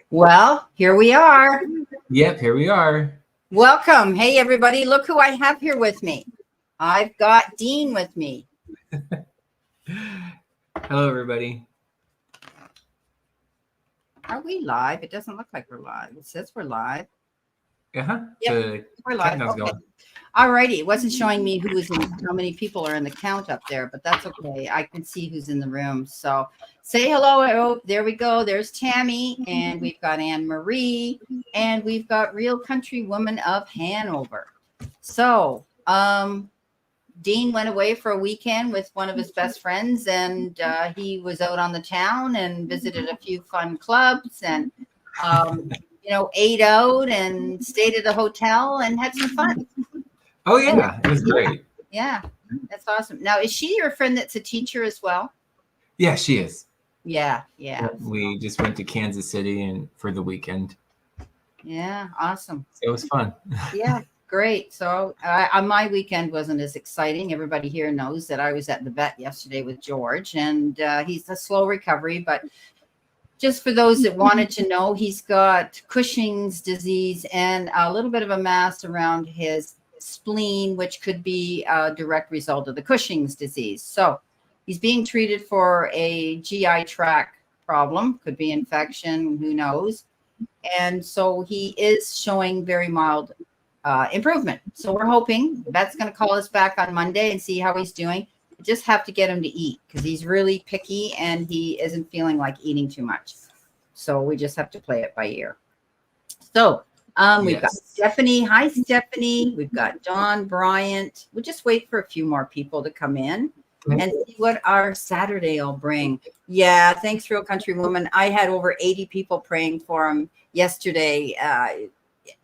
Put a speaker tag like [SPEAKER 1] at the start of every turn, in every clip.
[SPEAKER 1] Well, here we are.
[SPEAKER 2] Yep, here we are.
[SPEAKER 1] Welcome. Hey, everybody. Look who I have here with me. I've got Dean with me.
[SPEAKER 2] Hello, everybody.
[SPEAKER 1] Are we live? It doesn't look like we're live. It says we're live.
[SPEAKER 2] Uh-huh.
[SPEAKER 1] Yep,
[SPEAKER 2] The
[SPEAKER 1] we're live.
[SPEAKER 2] countdown's
[SPEAKER 1] Okay.
[SPEAKER 2] going.
[SPEAKER 1] All righty. It wasn't showing me who was in, how many people are in the count up there, but that's okay. I can see who's in the room. So say hello. Oh, there we go. There's Tammy, and we've got Anne Marie, and we've got Real Country Woman of Hanover. So, Dean went away for a weekend with one of his best friends, and he was out on the town and visited a few fun clubs and, ate out and stayed at a hotel and had some fun.
[SPEAKER 2] Oh, yeah. It was great.
[SPEAKER 1] Yeah, that's awesome. Now, is she your friend that's a teacher as well?
[SPEAKER 2] Yeah, she is.
[SPEAKER 1] Yeah.
[SPEAKER 2] We just went to Kansas City and for the weekend.
[SPEAKER 1] Yeah, awesome.
[SPEAKER 2] So it was fun.
[SPEAKER 1] Yeah, great. So on my weekend wasn't as exciting. Everybody here knows that I was at the vet yesterday with George, and he's a slow recovery. But just for those that wanted to know, he's got Cushing's disease and a little bit of a mass around his spleen, which could be a direct result of the Cushing's disease. So he's being treated for a GI tract problem, could be infection, who knows. And so he is showing very mild improvement. So we're hoping Bet's going to call us back on Monday and see how he's doing. We just have to get him to eat because he's really picky and he isn't feeling like eating too much. So we just have to play it by ear. So we've got Stephanie. Hi, Stephanie. We've got Dawn Bryant. We'll just wait for a few more people to come in and see what our Saturday will bring. Yeah, thanks, Real Country Woman. I had over 80 people praying for him yesterday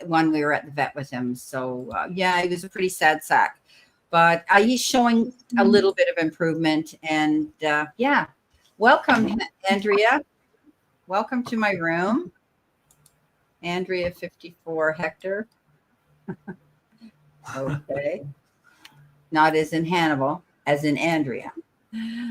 [SPEAKER 1] when we were at the vet with him. So, yeah, he was a pretty sad sack. But he's showing a little bit of improvement. And, yeah, welcome, Andrea. Welcome to my room. Andrea 54 Hector. Okay. Not as in Hannibal, as in Andrea.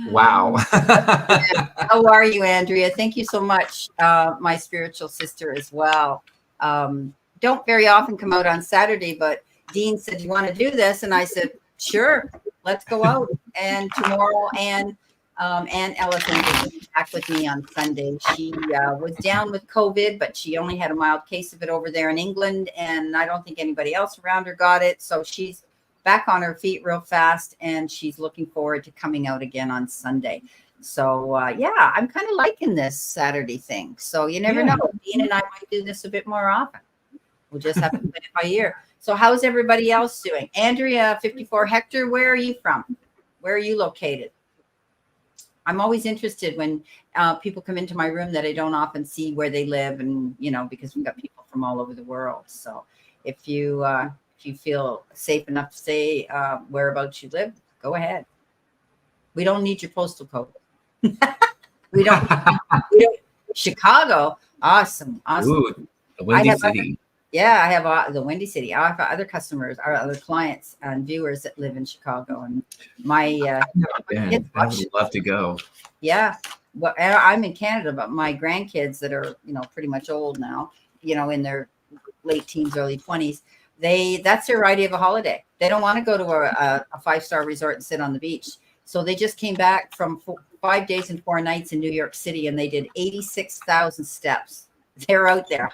[SPEAKER 2] Wow.
[SPEAKER 1] How are you, Andrea? Thank you so much, my spiritual sister as well. Don't very often come out on Saturday, but Dean said, you want to do this? And I said, sure, let's go out. And tomorrow, Anne Ellison will be back with me on Sunday. She was down with COVID, but she only had a mild case of it over there in England. And I don't think anybody else around her got it. So she's back on her feet real fast. And she's looking forward to coming out again on Sunday. So, yeah, I'm kind of liking this Saturday thing. So you never know. Dean and I might do this a bit more often. We'll just have to play it by ear. So how's everybody else doing? Andrea 54 Hector, where are you from? Where are you located? I'm always interested when people come into my room that I don't often see where they live, and because we've got people from all over the world. So if you feel safe enough to say whereabouts you live, go ahead. We don't need your postal code. we don't. Chicago, awesome.
[SPEAKER 2] Ooh, the Windy City.
[SPEAKER 1] I have the Windy City. I have other customers, or other clients and viewers that live in Chicago, and my
[SPEAKER 2] I would love to go.
[SPEAKER 1] Yeah, well, I'm in Canada, but my grandkids that are pretty much old now, in their late teens, early 20s, that's their idea of a holiday. They don't want to go to a 5-star resort and sit on the beach, so they just came back from 5 days and 4 nights in New York City, and they did 86,000 steps. They're out there.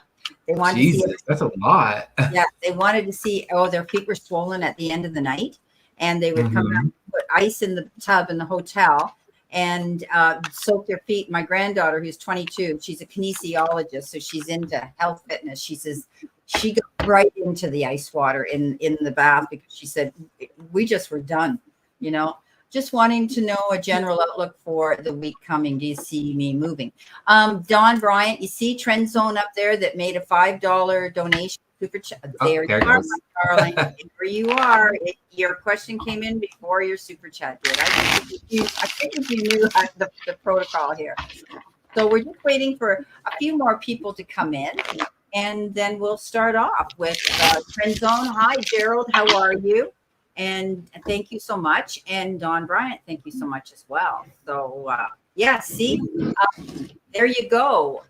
[SPEAKER 1] They wanted to see
[SPEAKER 2] that's a lot.
[SPEAKER 1] Yeah, they wanted to see. Their feet were swollen at the end of the night, and they would come back and put ice in the tub in the hotel and soak their feet. My granddaughter, who's 22, she's a kinesiologist, so she's into health fitness. She says she got right into the ice water in the bath because she said we just were done. Just wanting to know a general outlook for the week coming. Do you see me moving? Dawn Bryant, you see Trend Zone up there that made a $5 donation super chat. There you are, my darling. There you are. Your question came in before your super chat did. I figured you knew the protocol here. So we're just waiting for a few more people to come in, and then we'll start off with Trend Zone. Hi, Gerald. How are you? And thank you so much. And Dawn Bryant, thank you so much as well. So, yeah, see, There you go.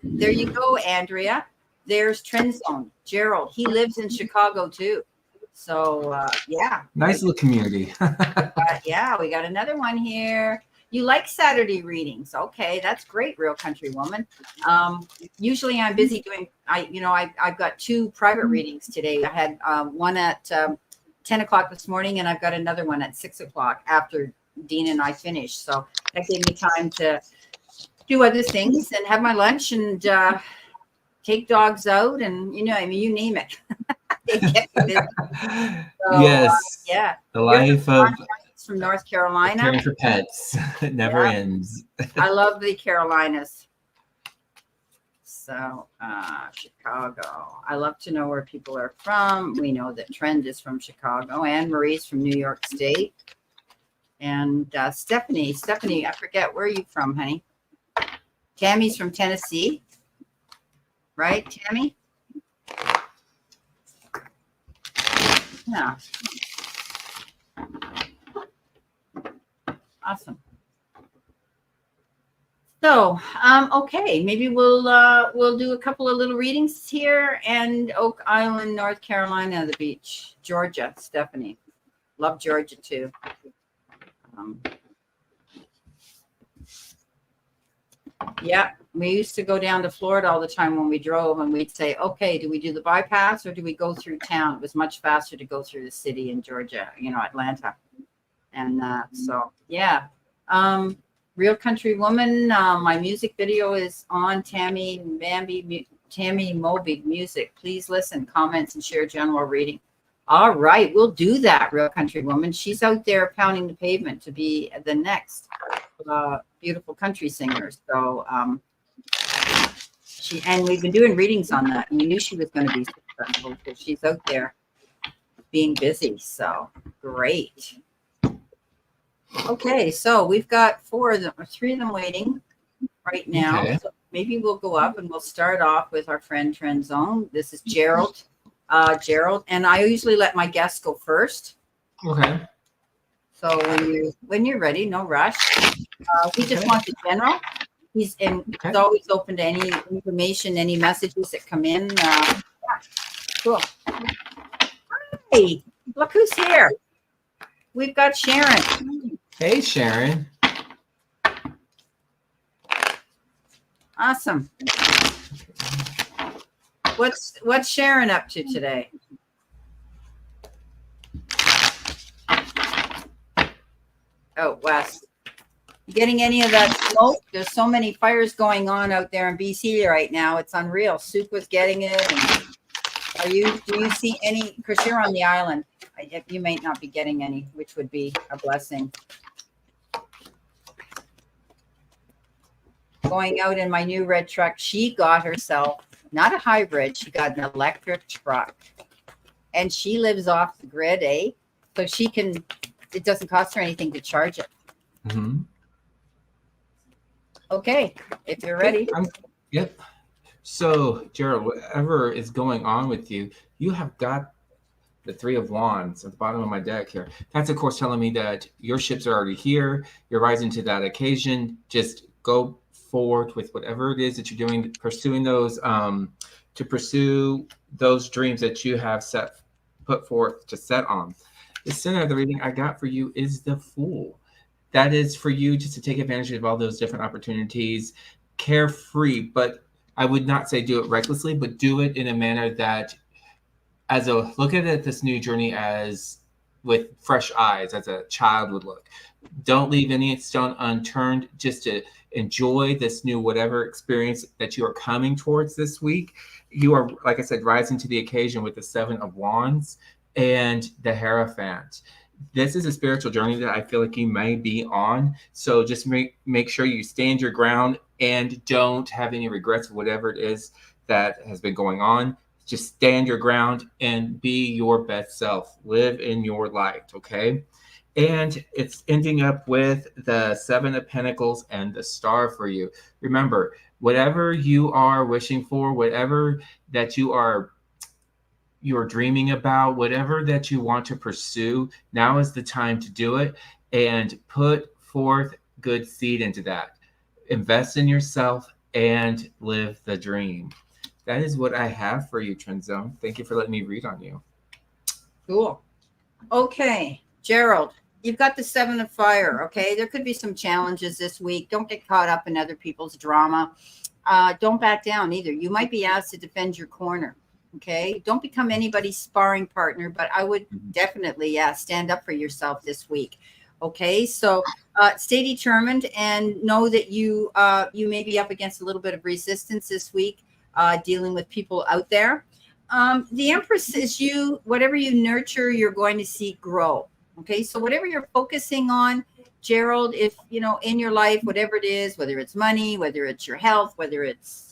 [SPEAKER 1] There you go, Andrea. There's Trend Zone. Gerald, he lives in Chicago too. So yeah.
[SPEAKER 2] Nice little community.
[SPEAKER 1] Yeah, we got another one here. You like Saturday readings? Okay, that's great, Real Country Woman. Usually, I'm busy doing. I've got 2 private readings today. I had one at 10 o'clock this morning, and I've got another one at 6 o'clock after Dean and I finished. So that gave me time to do other things and have my lunch and take dogs out, and you name it. They get me busy. So,
[SPEAKER 2] Yes.
[SPEAKER 1] yeah.
[SPEAKER 2] The life of
[SPEAKER 1] from North Carolina.
[SPEAKER 2] caring for pets. It never ends.
[SPEAKER 1] I love the Carolinas. So, Chicago. I love to know where people are from. We know that Trend is from Chicago. Anne Marie's from New York State. And Stephanie, I forget, where are you from, honey? Tammy's from Tennessee. Right, Tammy? Yeah. Awesome. So, okay, maybe we'll do a couple of little readings here. And Oak Island, North Carolina, the beach. Georgia, Stephanie. Love Georgia too. Yeah, we used to go down to Florida all the time when we drove, and we'd say, okay, do we do the bypass or do we go through town? It was much faster to go through the city in Georgia, Atlanta. And so, yeah. Real Country Woman, my music video is on Tammy Moby Music. Please listen, comments, and share general reading. All right, we'll do that, Real Country Woman. She's out there pounding the pavement to be the next beautiful country singer. So we've been doing readings on that, and we knew she was going to be successful because she's out there being busy. So great. Okay, so we've got 4 of them, or 3 of them waiting right now. Okay. So maybe we'll go up and we'll start off with our friend Trend Zone. This is Gerald. Gerald, and I usually let my guests go first.
[SPEAKER 2] Okay.
[SPEAKER 1] So when you're ready, no rush. He just wants a general. He's always open to any information, any messages that come in. Yeah, cool. Hey, look who's here. We've got Sharon.
[SPEAKER 2] Hey, Sharon.
[SPEAKER 1] Awesome. What's Sharon up to today? Oh, Wes. You getting any of that smoke? There's so many fires going on out there in BC right now. It's unreal. Soup was getting it. And do you see any? Because you're on the island. You might not be getting any, which would be a blessing. Going out in my new red truck, she got herself, not a hybrid, she got an electric truck. And she lives off the grid, so it doesn't cost her anything to charge it.
[SPEAKER 2] Mm-hmm.
[SPEAKER 1] Okay, if you're ready.
[SPEAKER 2] Yep. So, Gerald, whatever is going on with you, you have got the 3 of Wands at the bottom of my deck here. That's, of course, telling me that your ships are already here. You're rising to that occasion. Just go forward with whatever it is that you're doing, pursuing those, to pursue those dreams that you have put forth to set on. The center of the reading I got for you is the Fool. That is for you just to take advantage of all those different opportunities, carefree, but I would not say do it recklessly, but do it in a manner that look at this new journey as with fresh eyes, as a child would look. Don't leave any stone unturned, just to enjoy this new whatever experience that you are coming towards this week. You are, like I said, rising to the occasion with the 7 of Wands and the Hierophant. This is a spiritual journey that I feel like you may be on. So just make sure you stand your ground and don't have any regrets of whatever it is that has been going on. Just stand your ground and be your best self. Live in your light, okay? And it's ending up with the 7 of Pentacles and the Star for you. Remember, whatever you are wishing for, whatever that you're dreaming about, whatever that you want to pursue, now is the time to do it and put forth good seed into that. invest in yourself, and live the dream. That is what I have for you, Trend Zone. Thank you for letting me read on you.
[SPEAKER 1] Cool. Okay, Gerald, you've got the Seven of Fire. Okay, there could be some challenges this week. Don't get caught up in other people's drama. Don't back down either. You might be asked to defend your corner. Okay, don't become anybody's sparring partner, but I would definitely stand up for yourself this week. Okay, so stay determined and know that you may be up against a little bit of resistance this week, dealing with people out there. The Empress is you, whatever you nurture, you're going to see grow. Okay, so whatever you're focusing on, Gerald, if in your life, whatever it is, whether it's money, whether it's your health, whether it's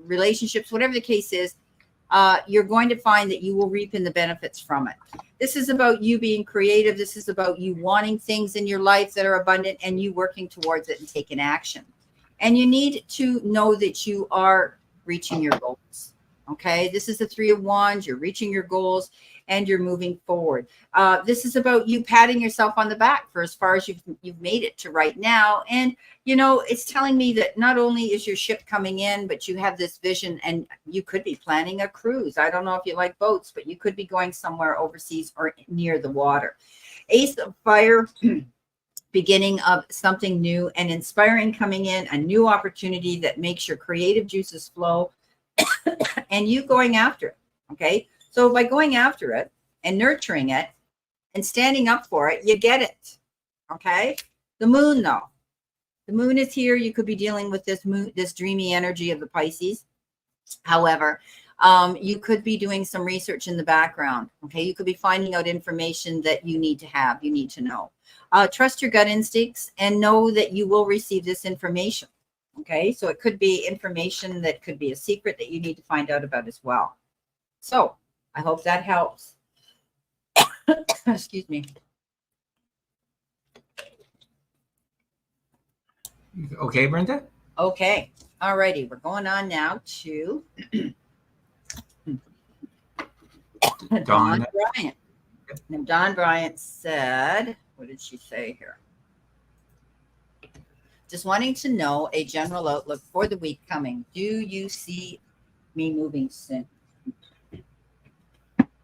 [SPEAKER 1] relationships, whatever the case is, you're going to find that you will reap in the benefits from it. This is about you being creative. This is about you wanting things in your life that are abundant and you working towards it and taking action. And you need to know that you are reaching your goals. Okay, this is the Three of Wands. You're reaching your goals and you're moving forward. This is about you patting yourself on the back for as far as you've made it to right now. And it's telling me that not only is your ship coming in, but you have this vision and you could be planning a cruise. I don't know if you like boats, but you could be going somewhere overseas or near the water. Ace of Fire, beginning of something new and inspiring coming in, a new opportunity that makes your creative juices flow and you going after it. Okay. So by going after it and nurturing it and standing up for it, you get it. Okay. The moon, though. The moon is here. You could be dealing with this moon, this dreamy energy of the Pisces. However, you could be doing some research in the background. Okay. You could be finding out information that you need to have, you need to know. Trust your gut instincts and know that you will receive this information. Okay. So it could be information that could be a secret that you need to find out about as well. So I hope that helps. Excuse me.
[SPEAKER 2] Okay, Brenda?
[SPEAKER 1] Okay. All righty. We're going on now to Dawn Bryant. And Dawn Bryant said, what did she say here? Just wanting to know a general outlook for the week coming. Do you see me moving soon?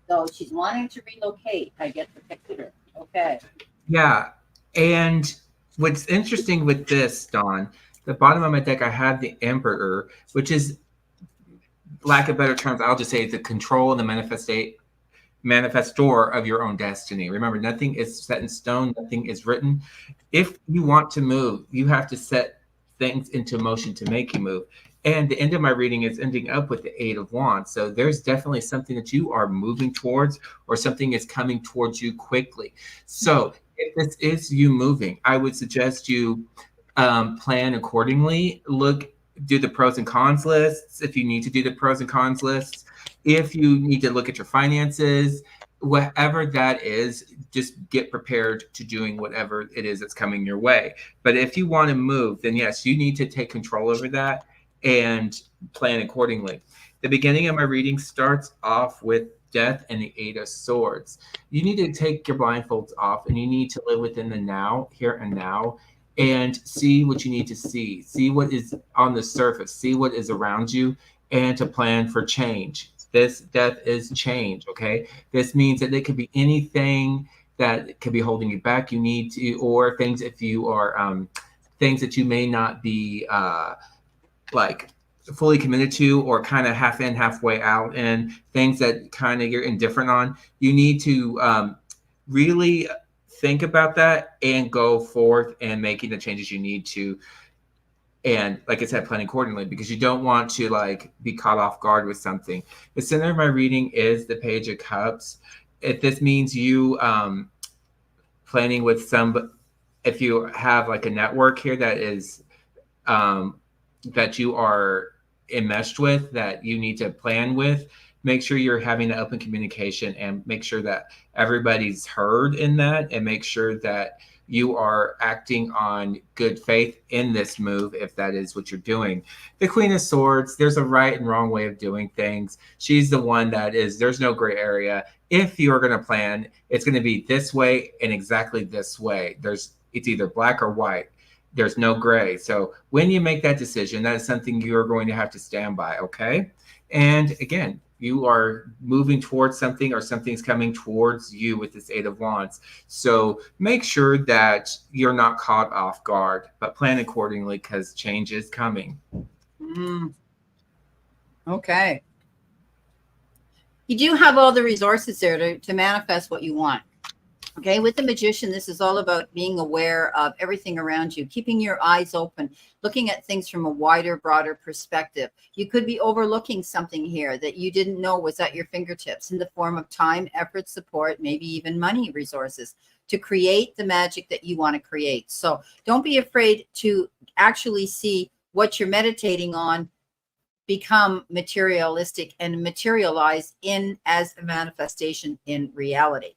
[SPEAKER 1] So she's wanting to relocate. I get the picture. Okay.
[SPEAKER 2] Yeah. And what's interesting with this, Dawn, the bottom of my deck, I have the Emperor, which is, lack of better terms, I'll just say the control and the manifestor of your own destiny. Remember, nothing is set in stone, nothing is written. If you want to move, you have to set things into motion to make you move. And the end of my reading is ending up with the Eight of Wands. So there's definitely something that you are moving towards or something is coming towards you quickly. So if this is you moving, I would suggest you plan accordingly. Do the pros and cons lists if you need to do the pros and cons lists. If you need to look at your finances, whatever that is, just get prepared to doing whatever it is that's coming your way. But if you want to move, then yes, you need to take control over that and plan accordingly. The beginning of my reading starts off with Death and the Eight of Swords. You need to take your blindfolds off and you need to live within the now, here and now, and see what you need to see. See what is on the surface, see what is around you, and to plan for change. This death is change, okay? This means that it could be anything that could be holding you back. You need to, or things if you are, things that you may not be like fully committed to or kind of half in, halfway out, and things that kind of you're indifferent on. You need to really think about that and go forth and making the changes you need to. And like I said, plan accordingly, because you don't want to like be caught off guard with something. The center of my reading is the Page of Cups. If this means you planning with if you have like a network here that is that you are enmeshed with, that you need to plan with, make sure you're having an open communication and make sure that everybody's heard in that, and make sure that you are acting on good faith in this move, if that is what you're doing. The Queen of Swords, there's a right and wrong way of doing things. She's the one that is, there's no gray area. If you're going to plan, it's going to be this way and exactly this way. It's either black or white. There's no gray. So when you make that decision, that is something you're going to have to stand by, okay? And again, you are moving towards something, or something's coming towards you with this Eight of Wands. So make sure that you're not caught off guard, but plan accordingly, because change is coming.
[SPEAKER 1] Okay. You do have all the resources there to manifest what you want. Okay, with the Magician, this is all about being aware of everything around you, keeping your eyes open, looking at things from a wider, broader perspective. You could be overlooking something here that you didn't know was at your fingertips in the form of time, effort, support, maybe even money resources to create the magic that you want to create. So don't be afraid to actually see what you're meditating on become materialistic and materialize in as a manifestation in reality.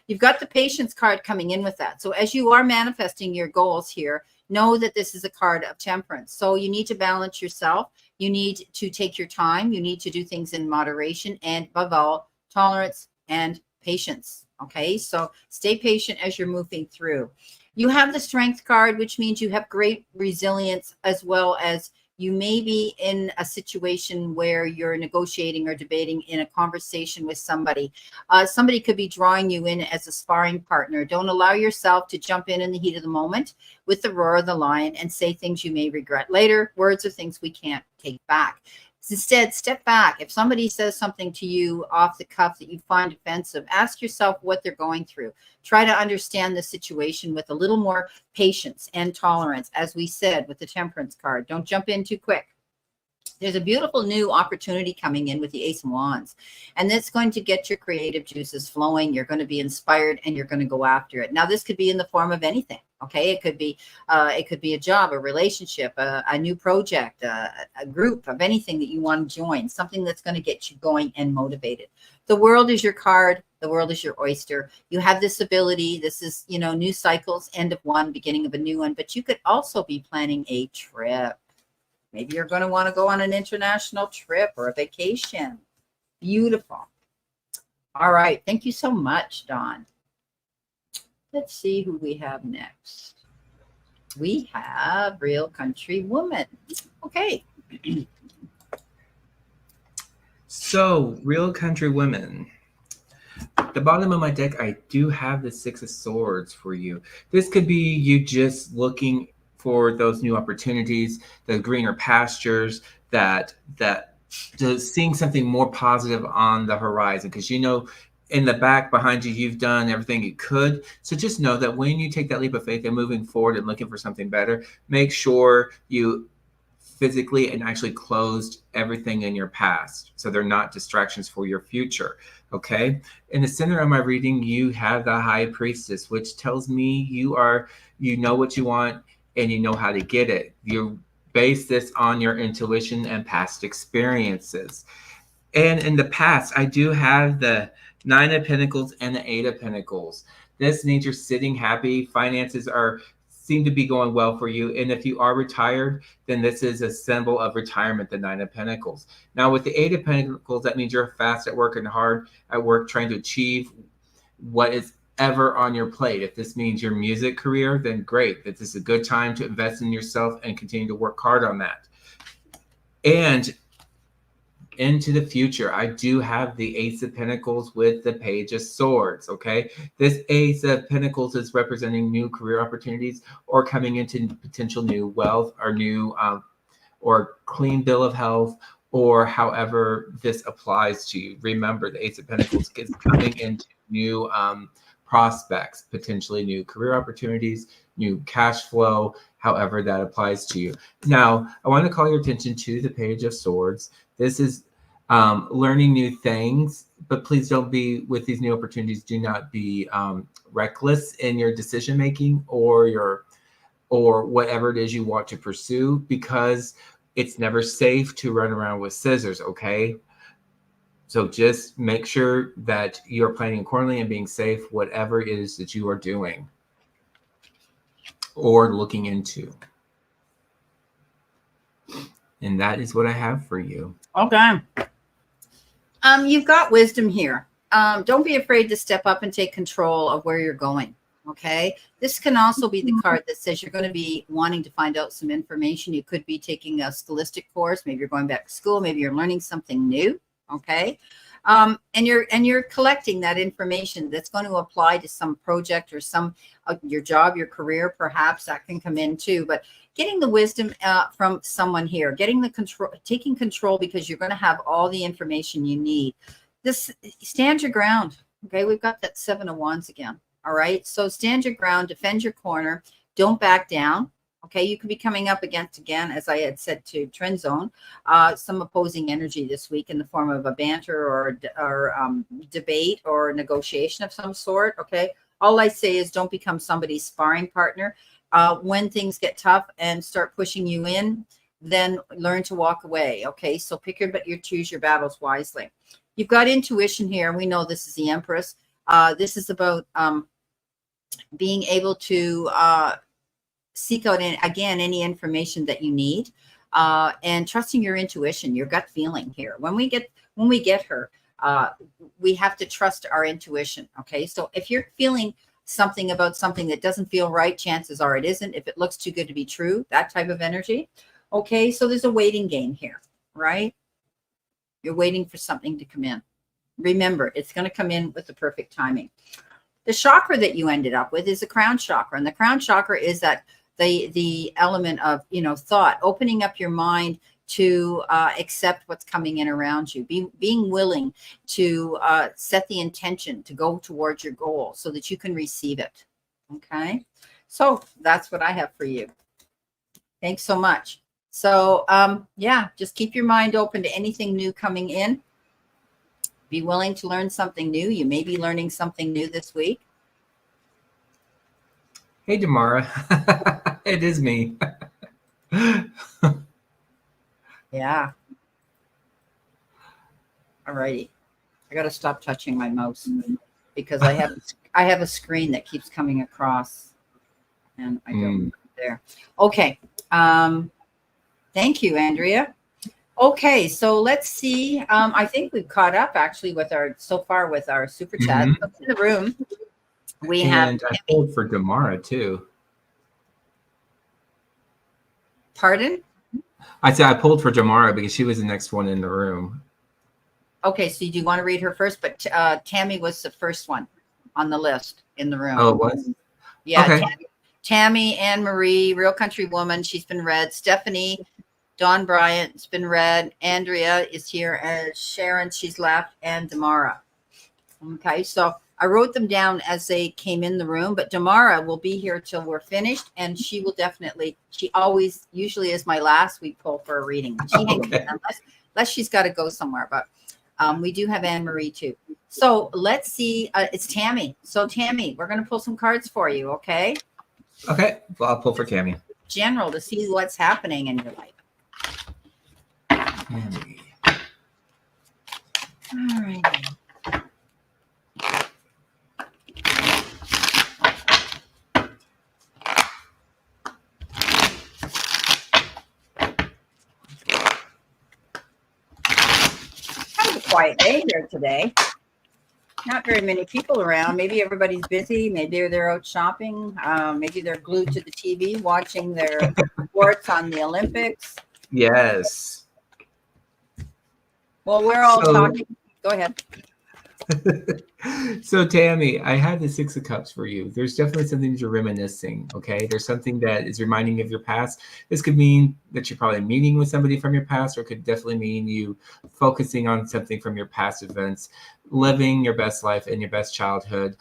[SPEAKER 1] You've got the Patience card coming in with that. So as you are manifesting your goals here, know that this is a card of temperance. So you need to balance yourself. You need to take your time. You need to do things in moderation, and above all, tolerance and patience. Okay, so stay patient as you're moving through. You have the Strength card, which means you have great resilience, as well as you may be in a situation where you're negotiating or debating in a conversation with somebody. Somebody could be drawing you in as a sparring partner. Don't allow yourself to jump in the heat of the moment with the roar of the lion and say things you may regret later. Words are things we can't take back. Instead, step back. If somebody says something to you off the cuff that you find offensive, ask yourself what they're going through. Try to understand the situation with a little more patience and tolerance. As we said with the Temperance card, don't jump in too quick. There's a beautiful new opportunity coming in with the Ace of Wands, and that's going to get your creative juices flowing. You're going to be inspired, and you're going to go after it. Now, this could be in the form of anything. Okay, it could be a job, a relationship, a new project, a group of anything that you want to join, something that's going to get you going and motivated. The World is your card. The world is your oyster. You have this ability. This is, new cycles, end of one, beginning of a new one. But you could also be planning a trip. Maybe you're going to want to go on an international trip or a vacation. Beautiful. All right. Thank you so much, Dawn. Let's see who we have next. We have Real Country Woman. Okay.
[SPEAKER 2] So, Real Country Women. At the bottom of my deck, I do have the Six of Swords for you. This could be you just looking for those new opportunities, the greener pastures, that just seeing something more positive on the horizon, because in the back behind you, you've done everything you could. So just know that when you take that leap of faith and moving forward and looking for something better, make sure you physically and actually closed everything in your past, so they're not distractions for your future. Okay, in the center of my reading, you have the High Priestess, which tells me you know what you want, and you know how to get it. You base this on your intuition and past experiences. And in the past, I do have the Nine of Pentacles and the Eight of Pentacles. This means you're sitting happy. Finances seem to be going well for you. And if you are retired, then this is a symbol of retirement, the Nine of Pentacles. Now with the Eight of Pentacles, that means you're fast at work and hard at work, trying to achieve what is ever on your plate. If this means your music career, then great. This is a good time to invest in yourself and continue to work hard on that. And into the future, I do have the Ace of Pentacles with the Page of Swords. Okay, this Ace of Pentacles is representing new career opportunities, or coming into potential new wealth, or new or clean bill of health, or however this applies to you. Remember, the Ace of Pentacles is coming into new prospects, potentially new career opportunities, new cash flow, however that applies to you. Now, I want to call your attention to the Page of Swords. This is learning new things, but please don't be, with these new opportunities, do not be reckless in your decision making or whatever it is you want to pursue, because it's never safe to run around with scissors. Okay, so just make sure that you're planning accordingly and being safe, whatever it is that you are doing or looking into. And that is what I have for you.
[SPEAKER 1] Okay. You've got wisdom here. Don't be afraid to step up and take control of where you're going. Okay. This can also be the card that says you're going to be wanting to find out some information. You could be taking a scholastic course. Maybe you're going back to school. Maybe you're learning something new. Okay. And you're collecting that information that's going to apply to some project or some your job, your career, perhaps that can come in too. But getting the wisdom from someone here, getting the control, taking control, because you're going to have all the information you need. This stand your ground. Okay, we've got that 7 of Wands again. All right, so stand your ground, defend your corner, don't back down. Okay, you could be coming up against, again, as I had said to Trend Zone, some opposing energy this week in the form of a banter or debate or negotiation of some sort. Okay, all I say is don't become somebody's sparring partner. When things get tough and start pushing you in, then learn to walk away. Okay, so choose your battles wisely. You've got intuition here. We know this is the Empress. This is about being able to seek out, again, any information that you need, and trusting your intuition, your gut feeling here. When we get her, we have to trust our intuition. Okay, so if you're feeling something about something that doesn't feel right, chances are it isn't. If it looks too good to be true, that type of energy. Okay, so there's a waiting game here, right? You're waiting for something to come in. Remember, it's going to come in with the perfect timing. The chakra that you ended up with is the crown chakra, and the crown chakra is that the element of, thought, opening up your mind to accept what's coming in around you, being willing to set the intention to go towards your goal so that you can receive it. Okay, so that's what I have for you. Thanks so much. So yeah, just keep your mind open to anything new coming in. Be willing to learn something new. You may be learning something new this week.
[SPEAKER 2] Hey, Damara. It is me.
[SPEAKER 1] Yeah. All righty. I got to stop touching my mouse because I have a screen that keeps coming across, and I don't there. Okay. Thank you, Andrea. Okay, so let's see. I think we've caught up actually with our super chat. In the room, we have.
[SPEAKER 2] I pulled for Damara too.
[SPEAKER 1] Pardon?
[SPEAKER 2] I said I pulled for Damara because she was the next one in the room.
[SPEAKER 1] Okay, so you do want to read her first, but Tammy was the first one on the list in the room.
[SPEAKER 2] Oh, it was?
[SPEAKER 1] Yeah,
[SPEAKER 2] okay.
[SPEAKER 1] Tammy, Anne Marie, Real Country Woman, she's been read. Stephanie, Dawn Bryant's been read. Andrea is here as Sharon, she's left, and Damara. Okay, so I wrote them down as they came in the room, but Damara will be here till we're finished, and she will definitely, she always usually is my last we pull for a reading. She hangs in unless she's got to go somewhere, but we do have Anne Marie too. So let's see, it's Tammy. So Tammy, we're going to pull some cards for you, okay?
[SPEAKER 2] Okay, well, I'll pull for Tammy.
[SPEAKER 1] General, to see what's happening in your life.
[SPEAKER 2] Tammy.
[SPEAKER 1] All right. Kind of a quiet day here today. Not very many people around. Maybe everybody's busy. Maybe they're out shopping. Maybe they're glued to the TV watching their sports on the Olympics.
[SPEAKER 2] Yes.
[SPEAKER 1] Well, we're all talking. Go ahead.
[SPEAKER 2] So Tammy, I had the 6 of Cups for you. There's definitely something that you're reminiscing, okay? There's something that is reminding you of your past. This could mean that you're probably meeting with somebody from your past, or it could definitely mean you focusing on something from your past events, living your best life in your best childhood,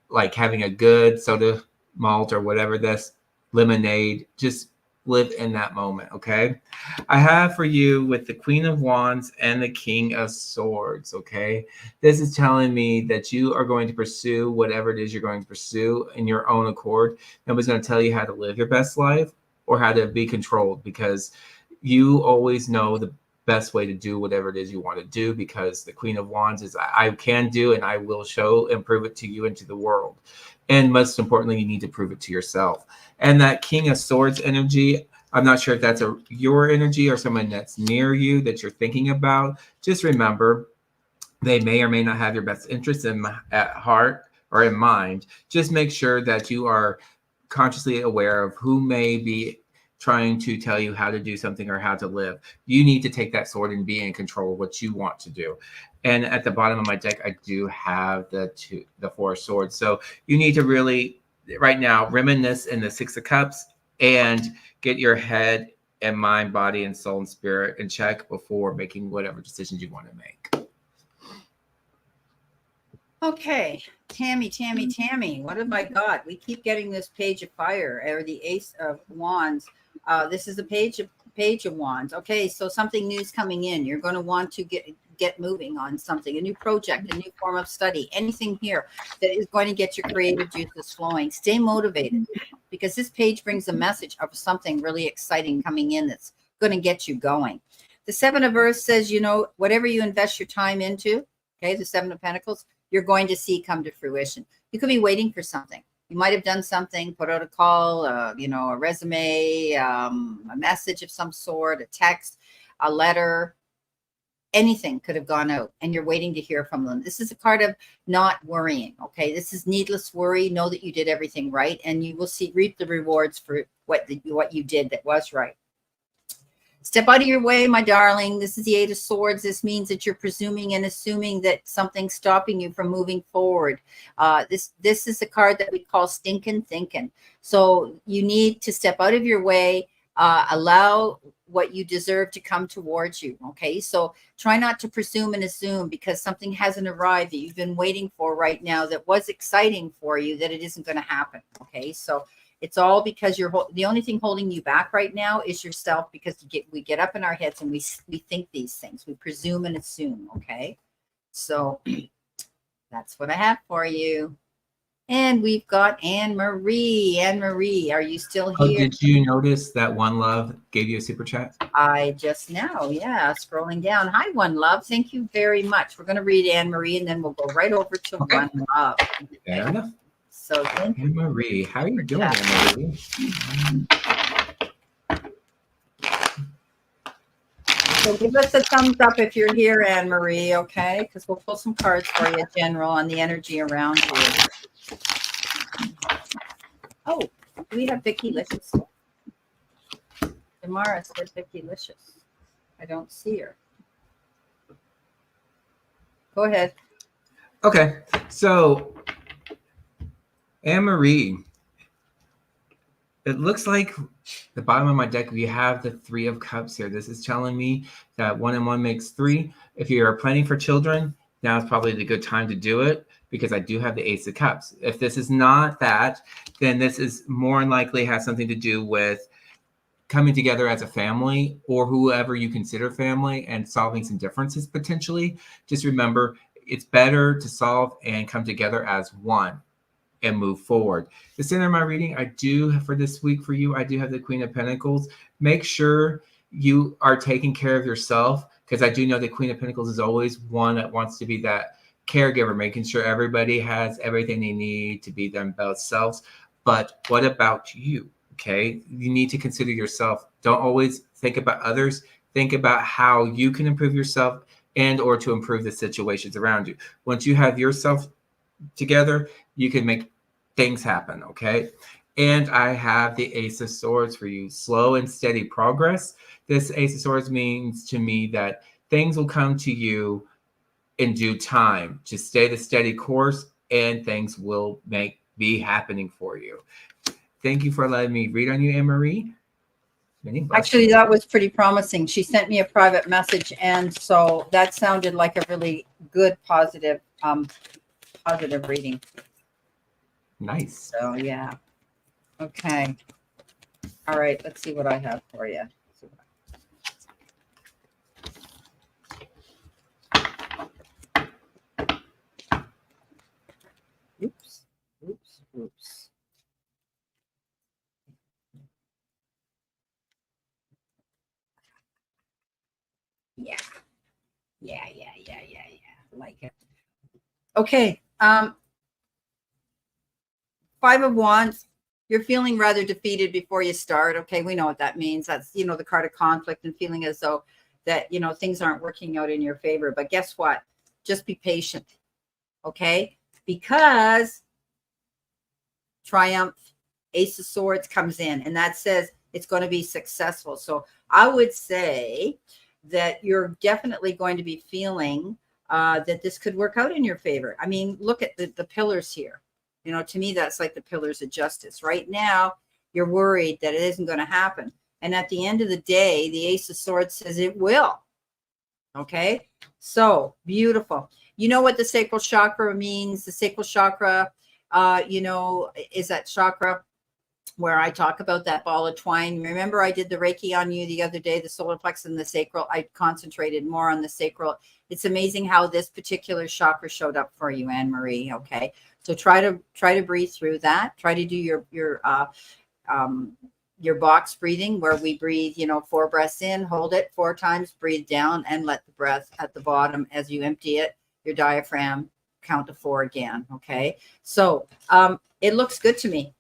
[SPEAKER 2] like having a good soda malt or whatever this lemonade, just live in that moment, okay? I have for you with the Queen of Wands and the King of Swords, okay? This is telling me that you are going to pursue whatever it is you're going to pursue in your own accord. Nobody's going to tell you how to live your best life or how to be controlled, because you always know the best way to do whatever it is you want to do, because the Queen of Wands is I can do and I will show and prove it to you and to the world. And most importantly, you need to prove it to yourself. And that King of Swords energy, I'm not sure if that's your energy or someone that's near you that you're thinking about. Just remember, they may or may not have your best interest at heart, or in mind. Just make sure that you are consciously aware of who may be trying to tell you how to do something or how to live. You need to take that sword and be in control of what you want to do. And at the bottom of my deck, I do have the 4 swords. So you need to really, right now, reminisce in the 6 of cups and get your head and mind, body, and soul and spirit in check before making whatever decisions you want to make.
[SPEAKER 1] Okay, Tammy, what have I got? We keep getting this page of fire, or the Ace of Wands. This is a page of Wands. Okay, so something new is coming in. You're going to want to get moving on something, a new project, a new form of study, anything here that is going to get your creative juices flowing. Stay motivated, because this page brings a message of something really exciting coming in that's going to get you going. The 7 of Earth says, whatever you invest your time into, okay, the 7 of Pentacles, you're going to see come to fruition. You could be waiting for something. You might have done something, put out a call, a resume, a message of some sort, a text, a letter, anything could have gone out, and you're waiting to hear from them. This is a card of not worrying. Okay. This is needless worry. Know that you did everything right, and you will reap the rewards for what you did that was right. Step out of your way, my darling. This is the 8 of Swords. This means that you're presuming and assuming that something's stopping you from moving forward. This is a card that we call stinking thinking. So you need to step out of your way, allow what you deserve to come towards you. Okay, so try not to presume and assume because something hasn't arrived that you've been waiting for right now that was exciting for you, that it isn't going to happen. Okay, so it's all because the only thing holding you back right now is yourself, because we get up in our heads and we think these things. We presume and assume. Okay, so that's what I have for you. And we've got Anne Marie. Anne Marie, are you still here?
[SPEAKER 2] Oh, did you notice that One Love gave you a super chat?
[SPEAKER 1] I just now, yeah, scrolling down. Hi, One Love. Thank you very much. We're going to read Anne Marie, and then we'll go right over to One Love. Okay.
[SPEAKER 2] Fair enough.
[SPEAKER 1] So thank you.
[SPEAKER 2] Anne Marie, how are you doing, Anne Marie?
[SPEAKER 1] So give us a thumbs up if you're here, Anne Marie, okay? Because we'll pull some cards for you, general, on the energy around you. Oh, do we have Vicky Licious? Tamara said Vicky Licious. I don't see her. Go ahead.
[SPEAKER 2] Okay, so Anne Marie, it looks like the bottom of my deck, we have the 3 of Cups here. This is telling me that 1 and 1 makes 3. If you are planning for children, now is probably the good time to do it, because I do have the Ace of Cups. If this is not that, then this is more than likely has something to do with coming together as a family, or whoever you consider family, and solving some differences potentially. Just remember, it's better to solve and come together as one and move forward. The center of my reading, I do for this week for you, I do have the Queen of Pentacles. Make sure you are taking care of yourself, because I do know the Queen of Pentacles is always one that wants to be that caregiver, making sure everybody has everything they need to be their best selves. But what about you? Okay, you need to consider yourself. Don't always think about others. Think about how you can improve yourself and or to improve the situations around you. Once you have yourself together, you can make things happen. Okay. And I have the Ace of Swords for you. Slow and steady progress. This Ace of Swords means to me that things will come to you in due time. Just stay the steady course and things will be happening for you. Thank you for letting me read on you, Anne Marie.
[SPEAKER 1] Actually, that was pretty promising. She sent me a private message, and so that sounded like a really good, positive reading.
[SPEAKER 2] Nice.
[SPEAKER 1] So yeah. Okay. All right. Let's see what I have for you. Oops. Yeah. Like it. Okay. 5 of Wands. You're feeling rather defeated before you start. Okay, we know what that means. That's, the card of conflict and feeling as though that, things aren't working out in your favor. But guess what? Just be patient. Okay? because Triumph, Ace of Swords comes in, and that says it's going to be successful. So I would say that you're definitely going to be feeling that this could work out in your favor. I mean, look at the pillars here. You know, to me, that's like the pillars of justice. Right now, you're worried that it isn't going to happen. And at the end of the day, the Ace of Swords says it will. Okay, so beautiful. You know what the sacral chakra means? The sacral chakra, you know, is that chakra where I talk about that ball of twine. Remember, I did the Reiki on you the other day, the solar plexus and the sacral. I concentrated more on the sacral. It's amazing how this particular chakra showed up for you, Anne Marie. Okay, so try to breathe through that. Try to do your box breathing, where we breathe, you know, 4 breaths in, hold it 4 times, breathe down, and let the breath at the bottom as you empty it, your diaphragm, count to 4 again. Okay, so it looks good to me.